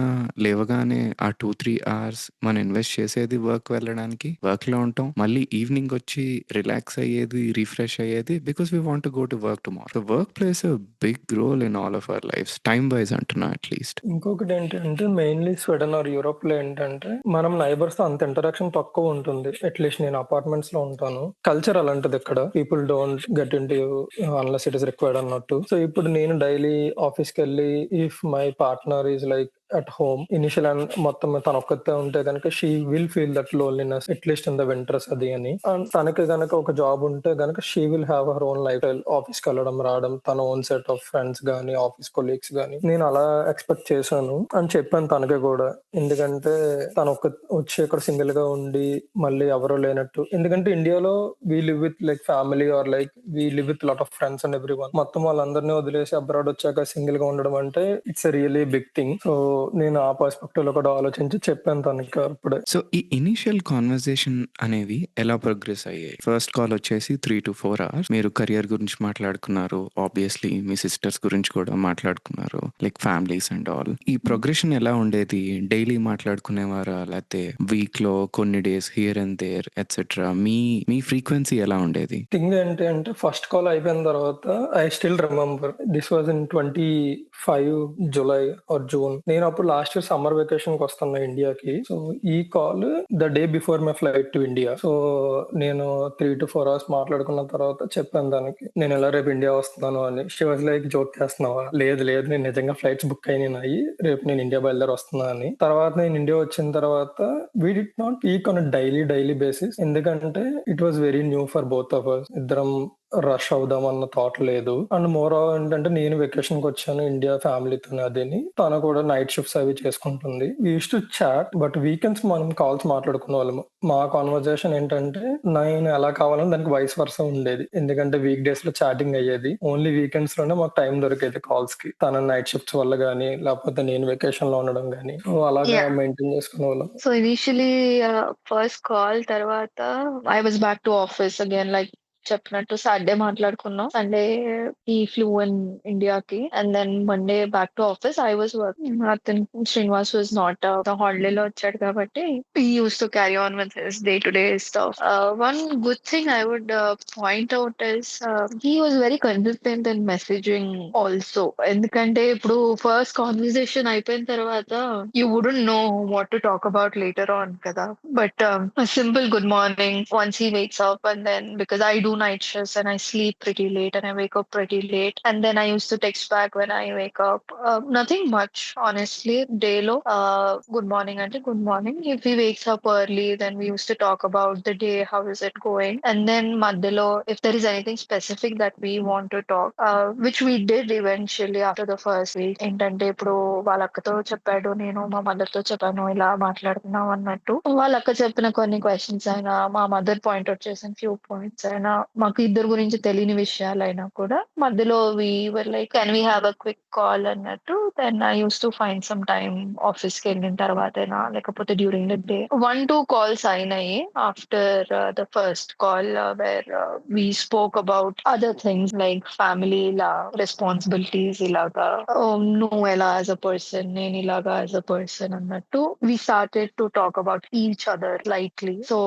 లేవగానే ఆ 2-3 అవర్స్ మనం ఇన్వెస్ట్ చేసేది వర్క్ వెళ్ళడానికి, వర్క్ లో ఉంటాం, మళ్ళీ ఈవినింగ్ వచ్చి రిలాక్స్ అయ్యేది, రిఫ్రెష్ అయ్యేది, because we want to go to work tomorrow. The work place a big role in all of our life, time wise అంటున్నా అట్లీస్ట్. ఇంకొకటి ఏంటంటే మెయిన్లీ స్వీడన్ ఆర్ యూరోప్ లో ఏంటంటే మనం నైబర్స్ తో అంత ఇంటరాక్షన్ తక్కువ ఉంటుంది. అట్లీస్ట్ నేను అపార్ట్మెంట్స్ లో ఉంటాను, కల్చర్ అలాంటిది ఇక్కడ. People don't get in to unless it is required అన్నట్టు. సో ఇప్పుడు నేను డైలీ ఆఫీస్ కి వెళ్ళి if my partner is like at home initial and మొత్తం తన ఒక్కతే ఉంటే కనుక she will feel that loneliness at least in the winters అది అని. అండ్ తనకి గనక ఒక జాబ్ ఉంటే గనక she will have her own life style, office కి వెళ్ళడం రావడం, తన ఓన్ సెట్ ఆఫ్ ఫ్రెండ్స్ గానీ ఆఫీస్ కొలీగ్స్ గానీ. నేను అలా ఎక్స్పెక్ట్ చేశాను అని చెప్పాను తనకి కూడా, ఎందుకంటే తను వచ్చి ఇక్కడ సింగిల్ గా ఉండి మళ్ళీ ఎవరో లేనట్టు. ఎందుకంటే ఇండియాలో we live with like family or like we live with lot of friends and everyone. మొత్తం వాళ్ళందరినీ వదిలేసి అబ్రాడ్ వచ్చాక సింగిల్ గా ఉండడం అంటే it's really big thing. So నేను ఆ పర్స్పెక్టివ్ లో కూడా ఆలోచించి చెప్పాను తనకి అప్పుడే. సో ఈ ఇనిషియల్ కాన్వర్సేషన్ అనేవి ఎలా ప్రోగ్రెస్ అయ్యాయి? ఫస్ట్ కాల్ వచ్చేసి 3 to 4 hours మీరు కెరియర్ గురించి మాట్లాడుకున్నారు, ఆబ్వియస్లీ మీ సిస్టర్స్ గురించి కూడా మాట్లాడుకున్నారు, లైక్ ఫ్యామిలీస్ అండ్ ఆల్. ఈ ప్రోగ్రెషన్ ఎలా ఉండేది? డైలీ మాట్లాడుకునేవారా, లేకపోతే వీక్ లో కొన్ని days here and there etcetera? మీ మీ ఫ్రీక్వెన్సీ ఎలా ఉండేది? థింగ్ ఏంటి అంటే ఫస్ట్ కాల్ అయిపోయిన తర్వాత I still remember this was in 25 July or June. నేను అప్పుడు లాస్ట్ ఇయర్ సమ్మర్ వెకేషన్ కి వస్తున్నా ఇండియాకి. సో ఈ call the day before my flight to India. So నేను 3 to 4 hours మాట్లాడుకున్న తర్వాత చెప్పాను దానికి నేను ఇలా రేపు ఇండియా వస్తున్నాను అని. షీ వాజ్ లైక్ జోక్ చేస్తున్నావా? లేదు లేదు, నేను నిజంగా ఫ్లైట్స్ బుక్ అయినాయి, రేపు నేను ఇండియా బయలుదేరి వస్తున్నా అని. తర్వాత నేను ఇండియా వచ్చిన తర్వాత we did not speak on daily basis, ఎందుకంటే it was very new for both of us. ఇద్దరం రష్ అవుదాం అన్న థాట్ లేదు. అండ్ మోర్ ఏంటంటే నేను వెకేషన్ కి వచ్చాను ఇండియా ఫ్యామిలీతో, అదేని తను కూడా నైట్ షిఫ్ట్స్ అవి చేసుకుంటుంది. We use to chat, but weekends మనం కాల్స్ మాట్లాడుకునే వాళ్ళము. మా కాన్వర్జేషన్ ఏంటంటే నేను ఎలా కావాలని దానికి వైస్ వర్స ఉండేది, ఎందుకంటే వీక్ డేస్ లో చాటింగ్ అయ్యేది, ఓన్లీ వీకెండ్స్ లోనే మాకు టైం దొరికేది కాల్స్ కి. తన నైట్ షిఫ్ట్స్ వల్ల గానీ లేకపోతే నేను వెకేషన్ లో ఉండడం గానీ అలాగా Yeah. మెయింటైన్ చేసుకునే వాళ్ళం. So initially, first call తర్వాత I was back to office again, like చెప్పినట్టు సాటర్డే మాట్లాడుకున్నాం. సండే ఈ ఫ్లూ ఇన్ ఇండియాకి and then Monday back to office. I was working. అతను శ్రీనివాస్ వాజ్ నాట్ హాలిడేలో వచ్చాడు కాబట్టి he used to carry on with his day-to-day stuff. One good thing I would point out is he was very consistent in messaging also. ఎందుకంటే ఇప్పుడు first conversation అయిపోయిన తర్వాత you wouldn't know what to talk about later on కదా. But a simple good morning once he wakes up, and then because I do night shifts and I sleep pretty late and I wake up pretty late, and then I used to text back when I wake up. Nothing much, honestly. Day lo good morning ante good morning. If he wakes up early, then we used to talk about the day, how is it going, and then maddalo if there is anything specific that we want to talk, which we did eventually after the first week. ఏంటంటే ఇప్పుడు వాళ్ళ అక్కతో చెప్పాడు, నేను మా mother తో చెప్పాను ఇలా మాట్లాడుతున్నాం అన్నట్టు. వాళ్ళ అక్క చెప్పిన కొన్ని క్వశ్చన్స్ అయినా, మా మదర్ పాయింట్ అవుట్ చేసిన ఫ్యూ పాయింట్స్ అయినా, మాకు ఇద్దరి గురించి తెలియని విషయాలైనా కూడా మధ్యలో we were like can we have a quick call అన్నట్టు. Then I use to find some time ఆఫీస్కి వెళ్ళిన తర్వాతైనా లేకపోతే డ్యూరింగ్ ద డే 1-2 కాల్స్ అయినాయి after the first call where we spoke about other things like family ఇలా responsibilities ఇలాగా నువ్వు ఎలా యాజ్ అ పర్సన్ నేను ఇలాగా యాజ్ అ పర్సన్ అన్నట్టు we started to talk about each other lightly. So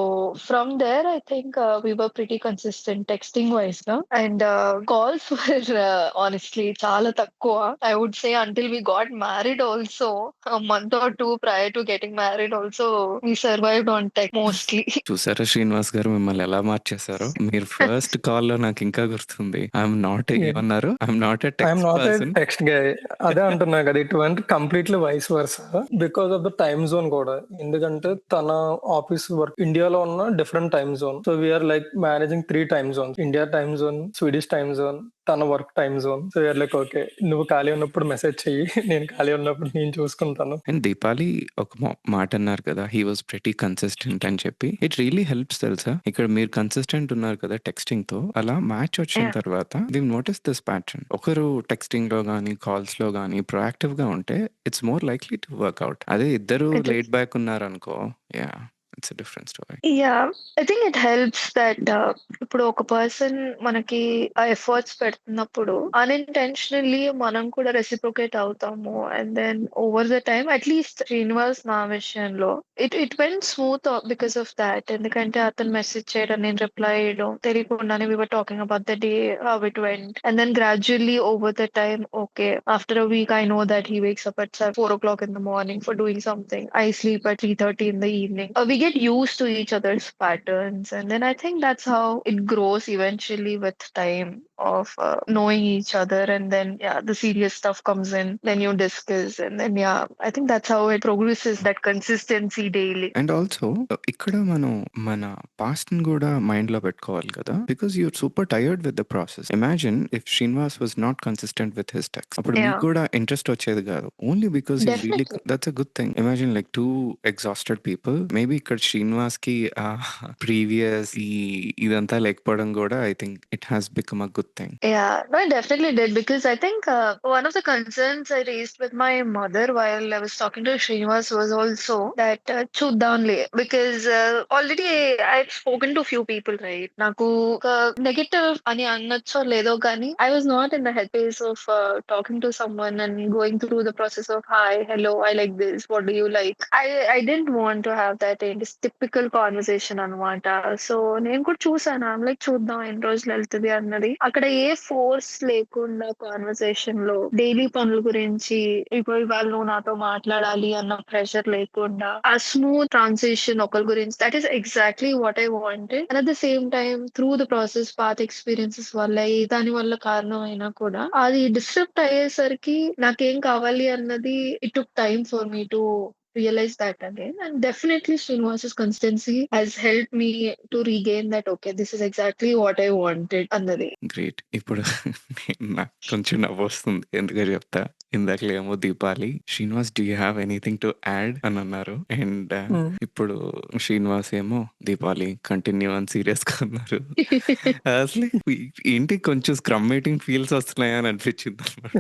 from there I think we were pretty consistent texting wise గా and calls were honestly చాలా తక్కువ. I would say until we got married also, a month or two prior to getting married also, we survived on text mostly. చూసారా శ్రీనివాస్ గారు మిమ్మల్ని ఎలా మార్చేశారో? మీరు first కాల్‌లో నాకింకా గుర్తుంది. I'm not a Yeah. ఏమన్నారు? I'm not a I'm text not a person. Text guy. అదే అంటున్నా కదా, it went completely vice versa because of the time zone కూడా. ఎందుకంటే తన ఆఫీస్ వర్క్ ఇండియాలో ఉన్న different time zone. So we're like managing 3 time zones: India time zone, Swedish time zone, తన work time zone. So we're like okay, నువ్వు ఖాళీ ఉన్నప్పుడు message చెయ్యి, నేను ఖాళీ ఉన్నప్పుడు నేను చూసుకుంటాను. అండ్ దీపాలి ఒక మాట అన్నారు కదా, హీ వాజ్ ప్రెటీ కన్సిస్టెంట్ అని చెప్పి. ఇట్ రియల్లీ హెల్ప్స్ తెలుసా? ఇక్కడ మీరు కన్సిస్టెంట్ ఉన్నారు కదా టెక్స్టింగ్ తో, అలా మ్యాచ్ వచ్చిన Yeah. తర్వాత వి నోటీస్ దిస్ ప్యాటర్న్. ఒకరు టెక్స్టింగ్ లో గానీ కాల్స్ లో గానీ ప్రొయాక్టివ్ గా ఉంటే it's more likely to work out. అదే ఇద్దరు It is. లేట్ బ్యాక్ ఉన్నారనుకో, yeah it's a different story. Yeah, I think it helps that ఇప్పుడు ఒక పర్సన్ మనకి ఆ ఎఫర్ట్స్ పెడుతున్నప్పుడు అన్ఇంటెన్షనల్లీ మనం కూడా రెసిప్రొకేట్ అవుతాము. And then over the time at least Srinivas నా విషయంలో it went smooth because of that. ఎందుకంటే అతను మెసేజ్ చేయడం, నేను రిప్లై చేయడం, తెలియకుండానే we were talking about the day, how it went. And then gradually over the time, okay, after a week I know that he wakes up at 4 o'clock in the morning for doing something. I sleep at 3:30 in the evening. We get used to each other's patterns, and then I think that's how it grows eventually with time of knowing each other. And then yeah, the serious stuff comes in, then you discuss, and then yeah, I think that's how it progresses, that consistency daily. And also ఇక్కడ మనం మన past ని కూడా mind లో పెట్టుకోవాలి కదా, because your super tired with the process. Imagine if Srinivas was not consistent with his text, అప్పుడు మీకు Yeah, కూడా ఇంట్రెస్ట్ వచ్చేది కాదు. Only because you really, definitely. That's a good thing. Imagine like two exhausted people. Maybe ఇక్కడ శ్రీనివాస్ కి previous ఇదంతా లేకపోవడం కూడా I think it has become a good thing. Yeah, no, I definitely did because I think one of the concerns I raised with my mother while I was talking to Srinivas was also that చూద్దాంలే, because already I've spoken to few people, right? నాకు negative అని అనొచ్చో లేదో కానీ I was not in the headspace of talking to someone and going through the process of hi, hello, I like this, what do you like? I didn't want to have that typical conversation అన్నమాట. So నేను కూడా చూసాను, I'm like చూద్దాం ఎన్ని రోజులు వెళ్తుంది అన్నది. అక్కడ ఏ ఫోర్స్ లేకుండా కాన్వర్సేషన్ లో డైలీ పనుల గురించి, ఇప్పుడు ఇవాళ నువ్వు నాతో మాట్లాడాలి అన్న ప్రెషర్ లేకుండా ఆ స్మూత్ ట్రాన్సిషన్ ఒకరి గురించి, that is exactly what I wanted. And at the same time through the process పాత ఎక్స్పీరియన్సెస్ వల్ల దాని వల్ల కారణం అయినా కూడా అది డిస్టర్బ్ అయ్యేసరికి నాకేం కావాలి అన్నది it took time for me to realize that again. And definitely Srinivas's consistency has helped me to regain that, okay, this is exactly what I wanted అన్నది. గ్రేట్. ఇప్పుడు నాకు కొంచెం నవ్వొస్తుంది. ఎందుకో చెప్తా. ఇందాకలేమో Deepali, Srinivas do you have anything to add అని అన్నారు. అండ్ ఇప్పుడు శ్రీనివాస్ ఏమో దీపాలి కంటిన్యూ అని సీరియస్ గా ఉన్నారు. అసలు ఏంటి కొంచెం స్క్రమ్ మీటింగ్ ఫీల్స్ వస్తున్నాయా అని అనిపించింది అనమాట.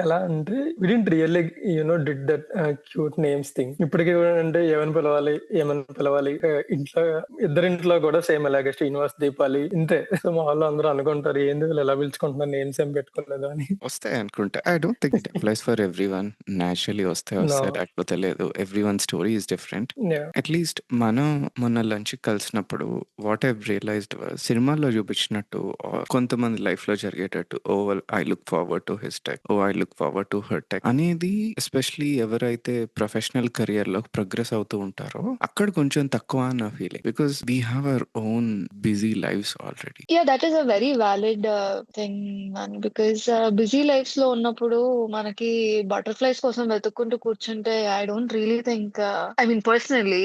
ఎలా అంటే we did really did that cute names thing. ఇప్పటికి అంటే ఏమని పిలవాలి ఇంట్లో ఇద్దరింట్లో కూడా సేమ్ అలాగే శ్రీనివాస్ దీపాలి ఇంతే. సో మా వాళ్ళు అందరూ అనుకుంటారు ఏంది వీళ్ళు ఎలా పిలుచుకుంటున్నారు, నేమ్స్ ఏం పెట్టుకోలేదు అని. వస్తాయి అనుకుంటా. I don't think it applies for everyone. Naturally వస్తాయి, లేకపోతే లేదు. Everyone story is different. At least మనం మొన్న లంచ్ కలిసినప్పుడు వాట్ ఐ రియలైజ్డ్ వాజ్, సినిమాల్లో చూపించినట్టు కొంతమంది లైఫ్ లో జరిగేటట్టు oh I look forward to his text, oh I look forward to her text అనేది, ఎస్పెషలీ ఎవరైతే ప్రొఫెషనల్ కెరియర్ లో ప్రోగ్రెస్ అవుతూ ఉంటారో అక్కడ కొంచెం తక్కువ అన్న feeling. Because we have our own busy lives already. Yeah, that is a very valid thing, man, because busy lives లో ఉన్నప్పుడు మనకి బటర్ఫ్లైస్ కోసం వెతుక్కుంటూ కూర్చుంటే I don't really think, I mean personally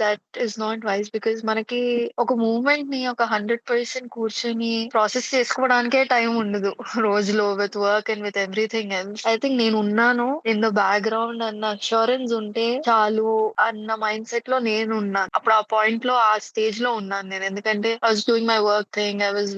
that is not wise. Because మనకి ఒక movement ని ఒక 100% కూర్చొని ప్రాసెస్ చేసుకోవడానికే టైం ఉండదు రోజులో, with work and with everything else. I think నేను ఉన్నాను ఇన్ ద బ్యాక్గ్రౌండ్ అన్న అష్యూరెన్స్ ఉంటే చాలు అన్న మైండ్ సెట్ లో నేను ఉన్నాను. అప్పుడు ఆ పాయింట్ లో, ఆ స్టేజ్ లో ఉన్నాను నేను. ఎందుకంటే I was doing my work thing, I was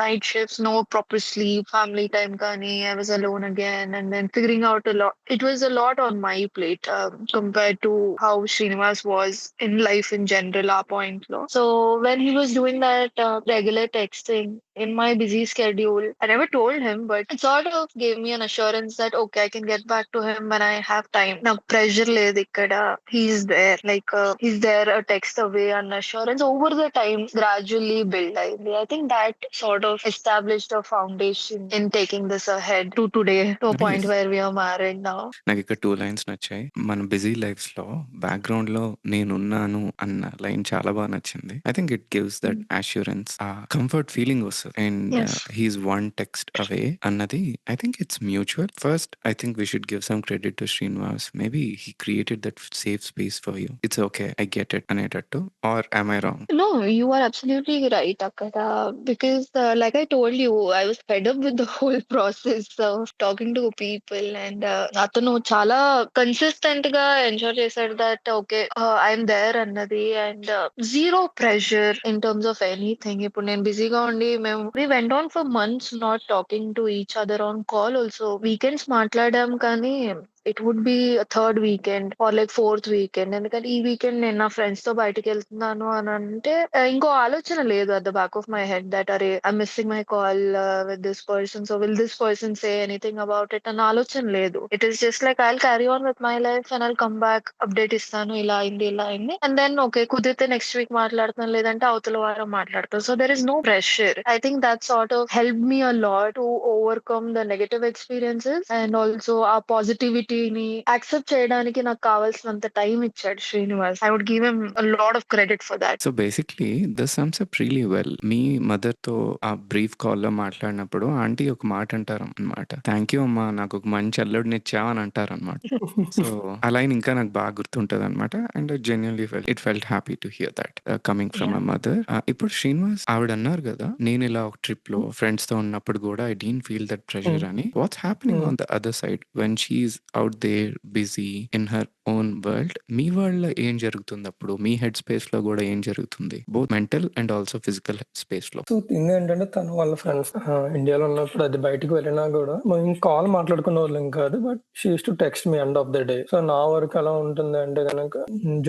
night shifts, no proper sleep, family time కానీ, I was alone again and then figuring out a lot. It was a lot on my plate compared to how Srinivas was in life in general, our point low. So when he was doing that regular texting in my busy schedule, I never told him, but it sort of gave me an assurance that okay, I can get back to him when I have time. Now pressure లేదు ఇక్కడ, he's there, like he's there a text away, an assurance over the time gradually build. I think that sort of established a foundation in taking this ahead to today, to a point Nice. where we are married now. నాకు ఇక్కడ 2 lines నచ్చాయి. మన busy లైఫ్స్‌లో బ్యాక్‌గ్రౌండ్‌లో నేనున్నాను అన్న line చాలా బా నచ్చింది. I think it gives that assurance. ఆ కంఫర్ట్ ఫీలింగ్ వస్తది. And Yes. He is one text away అన్నది I think it's mutual. First I think we should give some credit to Srinivas. Maybe he created that safe space for you. It's okay, I get it అనేటట్టు. Are am I wrong? No, you are absolutely right, Akada. Because, like I told you, I was fed up with the whole process of talking to people, and అతను చాలా consistent గా ensure చేశాడు that okay I'm there అన్నది, and zero pressure in terms of anything. ఇప్పుడు నేను బిజీగా ఉండి మేము we went on for months not talking to each other on call. Also weekends మాట్లాడాం, కానీ it would be third weekend or like fourth weekend. ఎందుకంటే ఈ వీకెండ్ నేను నా ఫ్రెండ్స్ తో బయటకు వెళ్తున్నాను అని అంటే ఇంకో ఆలోచన లేదు at the back of my head that are I missing my call with this person, so will this person say anything about it అన్న ఆలోచన లేదు. It is just like I carry on with my life and I come back, update ఇస్తాను, ఇలా అయింది ఇలా అయింది, and then okay కుదిరితే next week మాట్లాడుతాను, లేదంటే అవతల వారం మాట్లాడతాను. So there is no pressure. I think that sort of help me a lot to overcome the negative experiences, and also ఆ పాజిటివిటీని యాక్సెప్ట్ చేయడానికి నాకు కావాల్సినంత టైం ఇచ్చాడు Srinivas. I would give him a lot of credit for that. So basically this sums up really well. మీ మదర్‌తో ఆ బ్రీఫ్ కాల్‌లో మాట్లాడినప్పుడు ఆంటీ ఒక మాట అంటారనమాట. థాంక్ యూ అమ్మా, నాకొక మంచి అల్లుడినిచ్చావు అని అంటారనమాట. సో ఆ లైన్ ఇంకా నాకు బాగా గుర్తుంటదనమాట. And genuinely felt happy to hear that coming from Yeah. My mother. ఇప్పుడు శ్రీనివాస్ ఆవిడన్నారు గదా! నేనిలా ఒక ట్రిప్‌లో ఫ్రెండ్స్‌తో ఉన్నప్పుడు గూడా I didn't feel that pressure అని. What's happening on the other side when she is out there busy in her own world? మీ వరల్డ్‌లో ఏం జరుగుతుందప్పుడు? మీ హెడ్ స్పేస్‌లో గూడా ఏం జరుగుతుంది? Both mental and also physical స్పేస్‌లో. సో థింగ్ ఏంటంటే తను వాళ్ళ ఫ్రెండ్స్ ఇండియాలో ఉన్నప్పుడు అది బయటికి వెళ్ళినా కూడా మేము కాల్ మాట్లాడుకునే వాళ్ళం కాదు, but she use to text me end of the day. So నా వర్క్ ఎలా ఉంటుంది అంటే కనుక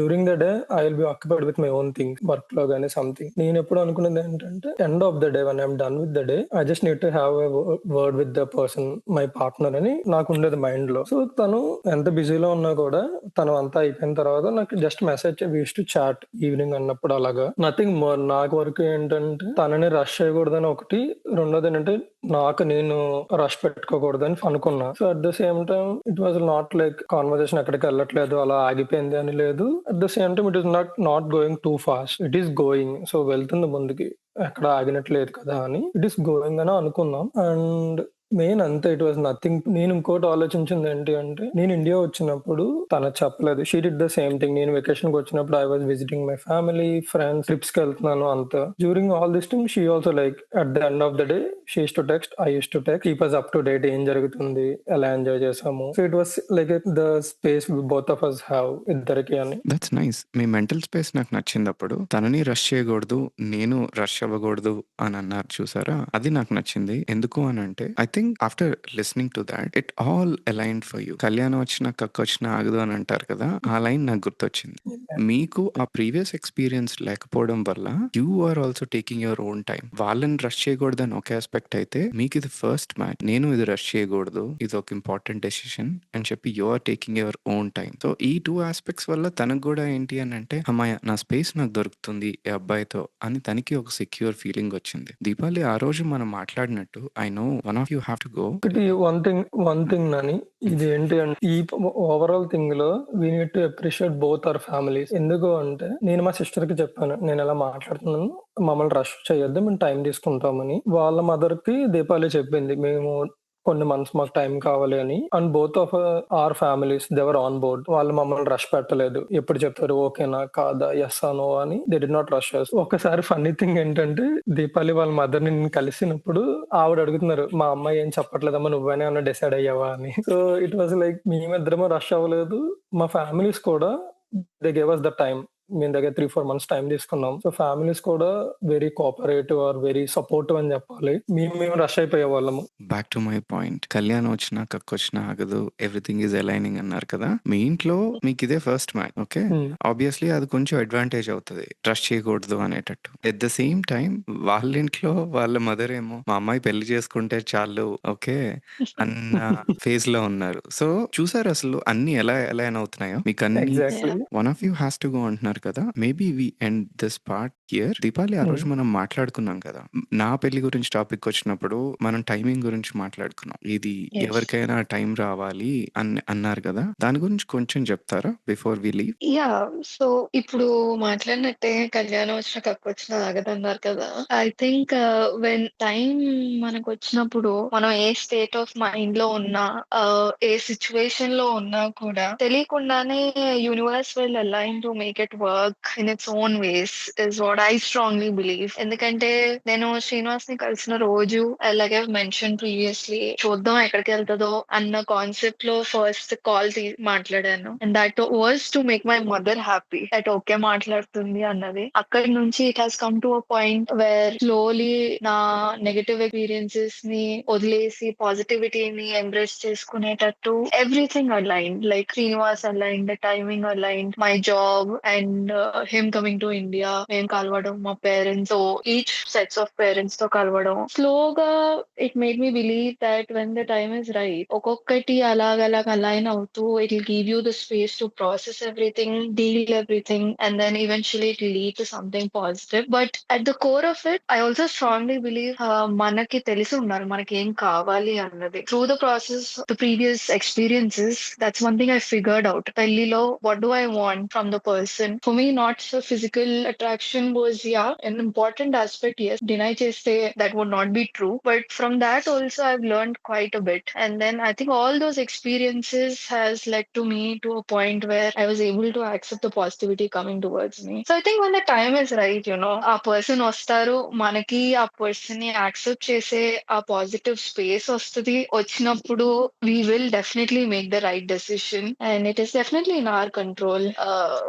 during the day I will be occupied with my own thing, work లో కానీ సంథింగ్. నేను ఎప్పుడు అనుకున్నది ఏంటంటే end of the day one I'm done with the day I just need to have a word with the person, my partner అని నాకు ఉండేది mind లో. సో తను ఎంత బిజీలో ఉన్నా కూడా తను అంతా అయిపోయిన తర్వాత నాకు just message use to chat evening అన్నప్పుడు అలాగా, నథింగ్ మోర్. నాకు వరకు ఏంటంటే తనని రష్ చేయకూడదని ఒకటి, రెండోది ఏంటంటే నాకు నేను రష్ పెట్టుకోకూడదని అనుకున్నా. So at the same time it was not like conversation ఎక్కడికి వెళ్ళట్లేదు, అలా ఆగిపోయింది అని లేదు. At the same time it is not going too fast, it is going. So వెళ్తుంది ముందుకి, ఎక్కడ ఆగినట్లేదు కదా అని, ఇట్ ఈస్ గోయింగ్ అని అనుకున్నాం. అండ్ మెయిన్ అంతే, ఇట్ వాజ్ నథింగ్. నేను ఇంకోటి ఆలోచించింది ఏంటి అంటే, నేను ఇండియా వచ్చినప్పుడు తన చెప్పలేదు, she did the same thing. నేను వెకేషన్ కి వచ్చినప్పుడు I was visiting my family, friends, trips కి వెళ్తున్నాను అంతా. During all this thing she also like at the end of the day she use to text, I use to text, keep us up to date, ఏం జరుగుతుంది, ఎలా enjoy చేసాము. So it was like the space both of us have ఇద్దరికి అని. That's nice. Me mental space నాకు నచ్చిందప్పుడు. తనని rush చేయకూడదు, నేను రష్ అవ్వకూడదు అని అన్నారు చూసారా? అది నాకు నచ్చింది. ఎందుకు అనంటే I think after listening to that it all aligned for you. కళ్యాణం వచ్చినా కక్క వచ్చినా ఆగదు అని అంటారు కదా, ఆ లైన్ నాకు గుర్తొచ్చింది. మీకు ఆ ప్రీవియస్ ఎక్స్పీరియన్స్ లేకపోవడం వల్ల you are also taking your own time. వాళ్ళని రష్ చేయకూడదని ఒక ఆస్పెక్ట్ అయితే, మీకు ఇది ఫస్ట్ మ్యాచ్, నేను ఇది రష్ చేయకూడదు, ఇది ఒక ఇంపార్టెంట్ డెసిషన్ అని చెప్పి you are taking your own time. So ఈ 2 ఆస్పెక్ట్స్ వల్ల తనకు కూడా ఏంటి అని అంటే, అమ్మాయ నా స్పేస్ నాకు దొరుకుతుంది ఈ అబ్బాయితో అని తనకి ఒక సెక్యూర్ ఫీలింగ్ వచ్చింది. దీపావళి ఆ రోజు మనం మాట్లాడినట్టు I know one of you have to go. ఒకటి వన్ థింగ్ నని, ఇది ఏంటి అంటే ఈ ఓవరాల్ థింగ్ లో we need to appreciate both our families. ఎందుకు అంటే నేను మా సిస్టర్ కి చెప్పాను, నేను ఎలా మాట్లాడుతున్నాను, మమ్మల్ని రష్ చేయొద్దు, మేము టైం తీసుకుంటామని. వాళ్ళ మదర్ కి దీపావళి చెప్పింది, మేము కొన్ని మంత్స్ మాకు టైం కావాలి అని. And both of our families they were on board. వాళ్ళు మమ్మల్ని రష్ పెట్టలేదు. ఎప్పుడు చెప్తారు ఓకేనా కాదా ఎస్ నో అని. They did not rush us. ఒకసారి ఫన్నీ థింగ్ ఏంటంటే దీపాలి వాళ్ళ మదర్ ని నేను కలిసినప్పుడు ఆవిడ అడుగుతున్నారు, మా అమ్మాయి ఏం చెప్పట్లేదమ్మా నువ్వనే ఏమన్నా డిసైడ్ అయ్యావా అని. సో ఇట్ వాజ్ లైక్ మేమిద్దరము రష్ అవ్వలేదు. మా ఫ్యామిలీస్ కూడా they gave us the time. మేము దగ్గర 3-4 మంత్స్ టైం తీసుకున్నాం. సో ఫ్యామిలీస్ కూడా very cooperative or very supportive అని చెప్పాలి. మేము రష్ అయిపోయే వాళ్ళము. Back to my point. కళ్యాణ్ వచ్చినా కక్కొచ్చినా ఆగదు, ఎవ్రీథింగ్ ఈజ్ అలైనింగ్ అన్నారు కదా. మీ ఇంట్లో మీకు ఇదే ఫస్ట్ మ్యాచ్, ఓకే. ఆబ్వియస్లీ అది కొంచెం అడ్వాంటేజ్ అవుతుంది, ట్రస్ట్ చేయకూడదు అనేటట్టు. ఎట్ ద సేమ్ టైం వాళ్ళ ఇంట్లో వాళ్ళ మదర్ ఏమో మా అమ్మాయి పెళ్లి చేసుకుంటే చాలు ఓకే అన్న ఫేజ్ లో ఉన్నారు. సో చూసారు అసలు అన్ని ఎలా అలైన్ అవుతున్నాయో మీకు అన్ని. Exactly. One of you has to go అంటున్నారు కదా. Maybe we end this part here. Deepali ఆ రోజు మనం మాట్లాడుకున్నాం కదా, నా పెళ్లి గురించి టాపిక్ వచ్చినప్పుడు మనం టైమింగ్ గురించి మాట్లాడుకున్నాం. ఇది Yes. ఎవరికైనా టైం రావాలి అని అన్నారు కదా, దాని గురించి కొంచెం చెప్తారా before we leave? Yeah so ఇప్పుడు మాట్లాడినట్టే కళ్యాణం వచ్చిన కక్కొచ్చిన ఆగదన్నారు కదా. ఐ థింక్ వెన్ టైం మనకు వచ్చినప్పుడు మనం ఏ స్టేట్ ఆఫ్ మైండ్ లో ఉన్నా ఏ సిచ్యువేషన్ లో ఉన్నా కూడా తెలియకుండానే universe will align to make it work in its own ways is what I strongly believe. ఎందుకంటే నేను శ్రీనివాస్ ని కలిసిన రోజు అలాగే మెన్షన్ ప్రీవియస్లీ చూద్దాం ఎక్కడికి వెళ్తుందో అన్న కాన్సెప్ట్ లో ఫస్ట్ కాల్ మాట్లాడాను. And that was to make my mother happy that okay మాట్లాడుతుంది అన్నది. అక్కడి నుంచి it has come to a point where slowly నా నెగటివ్ ఎక్స్పీరియన్సెస్ ని వదిలేసి పాజిటివిటీని ఎంబ్రేస్ చేసుకునేటట్టు everything aligned. Like Srinivas aligned, timing aligned, my job and him coming to India, మేము కలవడం, మా parents each sets of parents తో కలవడం. స్లోగా it made me believe that when the time is right ఒక్కొక్కటి అలాగ అలైన్ అవుతూ it will give you the space to process everything, deal everything and then eventually it will lead to something positive. But at the core of it I also strongly believe మనకి తెలిసి ఉన్నారు మనకి ఏం కావాలి అన్నది. Through the process the previous experiences that's one thing I figured out. పెళ్లిలో what do I want from the person. For me not physical attraction was an important aspect, yes. Deny cheste that would not be true, but from that also I've learned quite a bit. And then I think all those experiences has led to me to a point where I was able to accept the positivity coming towards me. So I think when the time is right, ఆ person వస్తారు, మనకి ఆ person ని accept చేసే ఆ positive space వస్తుంది. వచ్చినప్పుడు we will definitely make the right decision and it is definitely in our control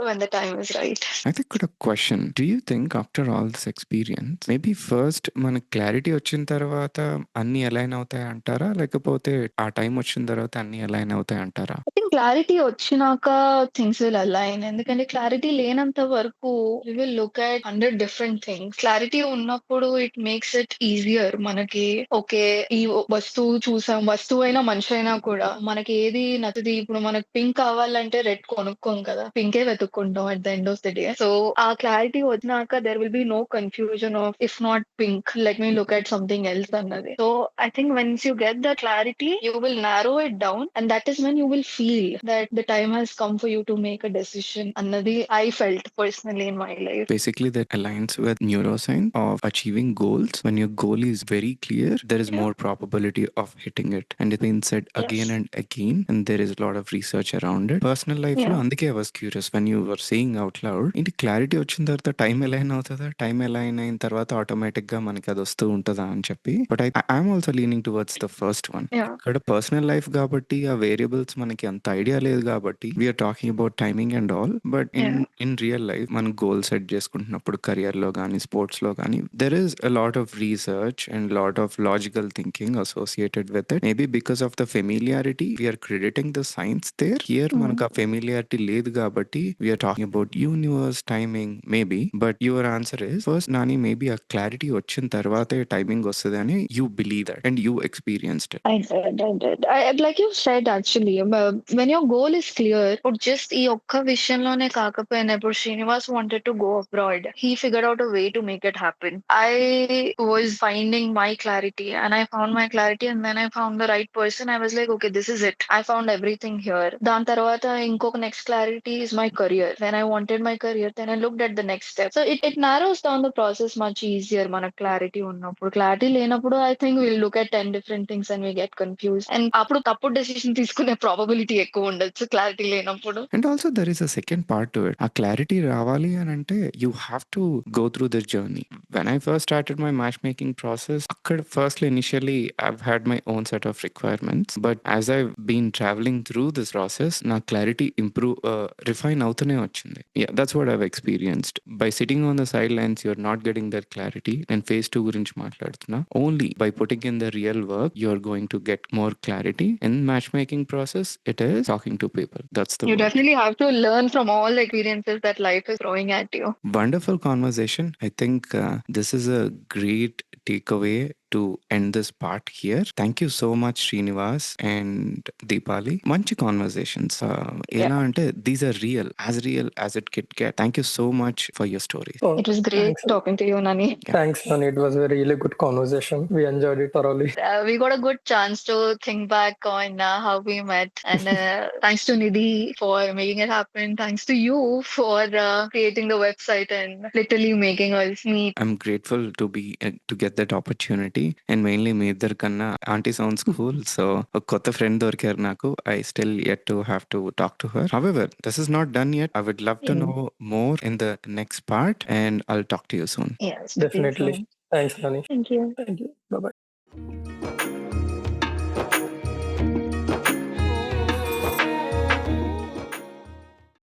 when the time is right. అయితే ఇక్కడ question, do you think after all this experience maybe first మనకు clarity వచ్చిన తర్వాత అన్ని align అవుతాయి అంటారా, లేకపోతే ఆ టైం వచ్చిన తర్వాత అన్ని అలైన్ అవుతాయి అంటారా? ఐ థింక్ క్లారిటీ వచ్చినాక థింగ్స్ విల్ అలైన్. ఎందుకంటే క్లారిటీ లేనంత వరకు we will look at 100 different things. Clarity ఉన్నప్పుడు ఇట్ మేక్స్ ఇట్ ఈజియర్ మనకి. ఓకే ఈ వస్తువు చూసాం, వస్తువు అయినా మనిషి అయినా కూడా మనకి ఏది నచ్చది. ఇప్పుడు మనకి పింక్ కావాలంటే రెడ్ కొనుక్కోం కదా, పింకే వెతుక్కుంటాం at the end of the day. So ఆ క్లారిటీ వచ్చినాక there will be no confusion of if not pink let me look at something else అన్నది. So I think once you get the clarity you will narrow it down and that is when you will feel that the time has come for you to make a decision. Annadi I felt personally in my life. Basically, that aligns with neuroscience of achieving goals. When your goal is very clear, there is more probability of hitting it. And it's been said again and again, and there is a lot of research around it. Personal life lo అందుకే I was curious when you were saying out loud, ఇంటి clarity వచ్చిన తర్వాత time align అవుతుందా, time align అయిన తర్వాత automatic గా మనకి అది వస్తూ ఉంటుందా అని చెప్పి. But I'm also leaning towards the first one. ఇక్కడ పర్సనల్ లైఫ్ కాబట్టి ఆ వేరియబుల్స్ మనకి అంత ఐడియా లేదు కాబట్టి we're talking about timing and all. But in real life మనం గోల్ సెట్ చేసుకుంటున్నప్పుడు కెరియర్ లో కానీ స్పోర్ట్స్ లో కానీ there is a lot of research and lot of logical thinking associated with it. Maybe because of the familiarity we're crediting the science there. Here మనకు ఆ familiarity లేదు కాబట్టి we're talking about universe, timing maybe. But your answer is first నాని maybe ఆ clarity వచ్చిన తర్వాతే timing వస్తుంది అని you believe that and you experienced it. I did. Like you said, actually, when your goal is clear, ఇప్పుడు just ఈ ఒక్క విషయంలోనే కాకపోయినా, ఇప్పుడు Srinivas wanted to go abroad. He figured out a way to make it happen. I was finding my clarity and I found my clarity and then I found the right person. I was like, okay, this is it. I found everything here. దాని తర్వాత ఇంకొక next clarity is my career. When I wanted wanted my career, then I looked at the next step. So it narrows down the process much easier. Mana clarity ఉన్నప్పుడు, clarity లేనప్పుడు I think we'll look at 10 different things and we get confused. And అప్పుడు తప్పుడు decision తీసుకునే probability ఎక్కువ ఉండొచ్చు clarity లేనప్పుడు. And also there is a second part to it. ఆ clarity రావాలి అని అంటే you have to go through this journey. When I first started my match making process, అక్కడ firstly initially I had my own set of requirements. But as I been travelling through this process, నా clarity refine అవుతూనే వచ్చింది. That's what I've experienced. By sitting on the sidelines you're not getting that clarity. నేను phase 2 గురించి మాట్లాడుతున్నా. Only by putting in the real work you're going to get more clarity. In match making process it is talking to people. That's the You work. definitely have to learn from all the experiences that life is throwing at you. Wonderful conversation. I think this is a great takeaway to end this part here. Thank you so much, Srinivas and Deepali. Manchi conversations. Ela ante these are real as it could get. Thank you so much for your stories. Oh, It was great thanks. talking to you, Nani. Thanks, Nani. It was a really good conversation. We enjoyed it thoroughly. We got a good chance to think back on how we met, and thanks to Nidhi for making it happen. Thanks to you for creating the website and literally making us meet. I'm grateful to be to get that opportunity, and mainly మీ ఇద్దరు కన్నా aunty sounds cool. So ఒక కొత్త friend దొరికారు నాకు. I still yet to have to talk to her. However, this is not done yet. I would love to know more in the next part, and I'll talk to you soon. Yes, Definitely. Thanks, Nani. Thank you. Thank you. Bye-bye.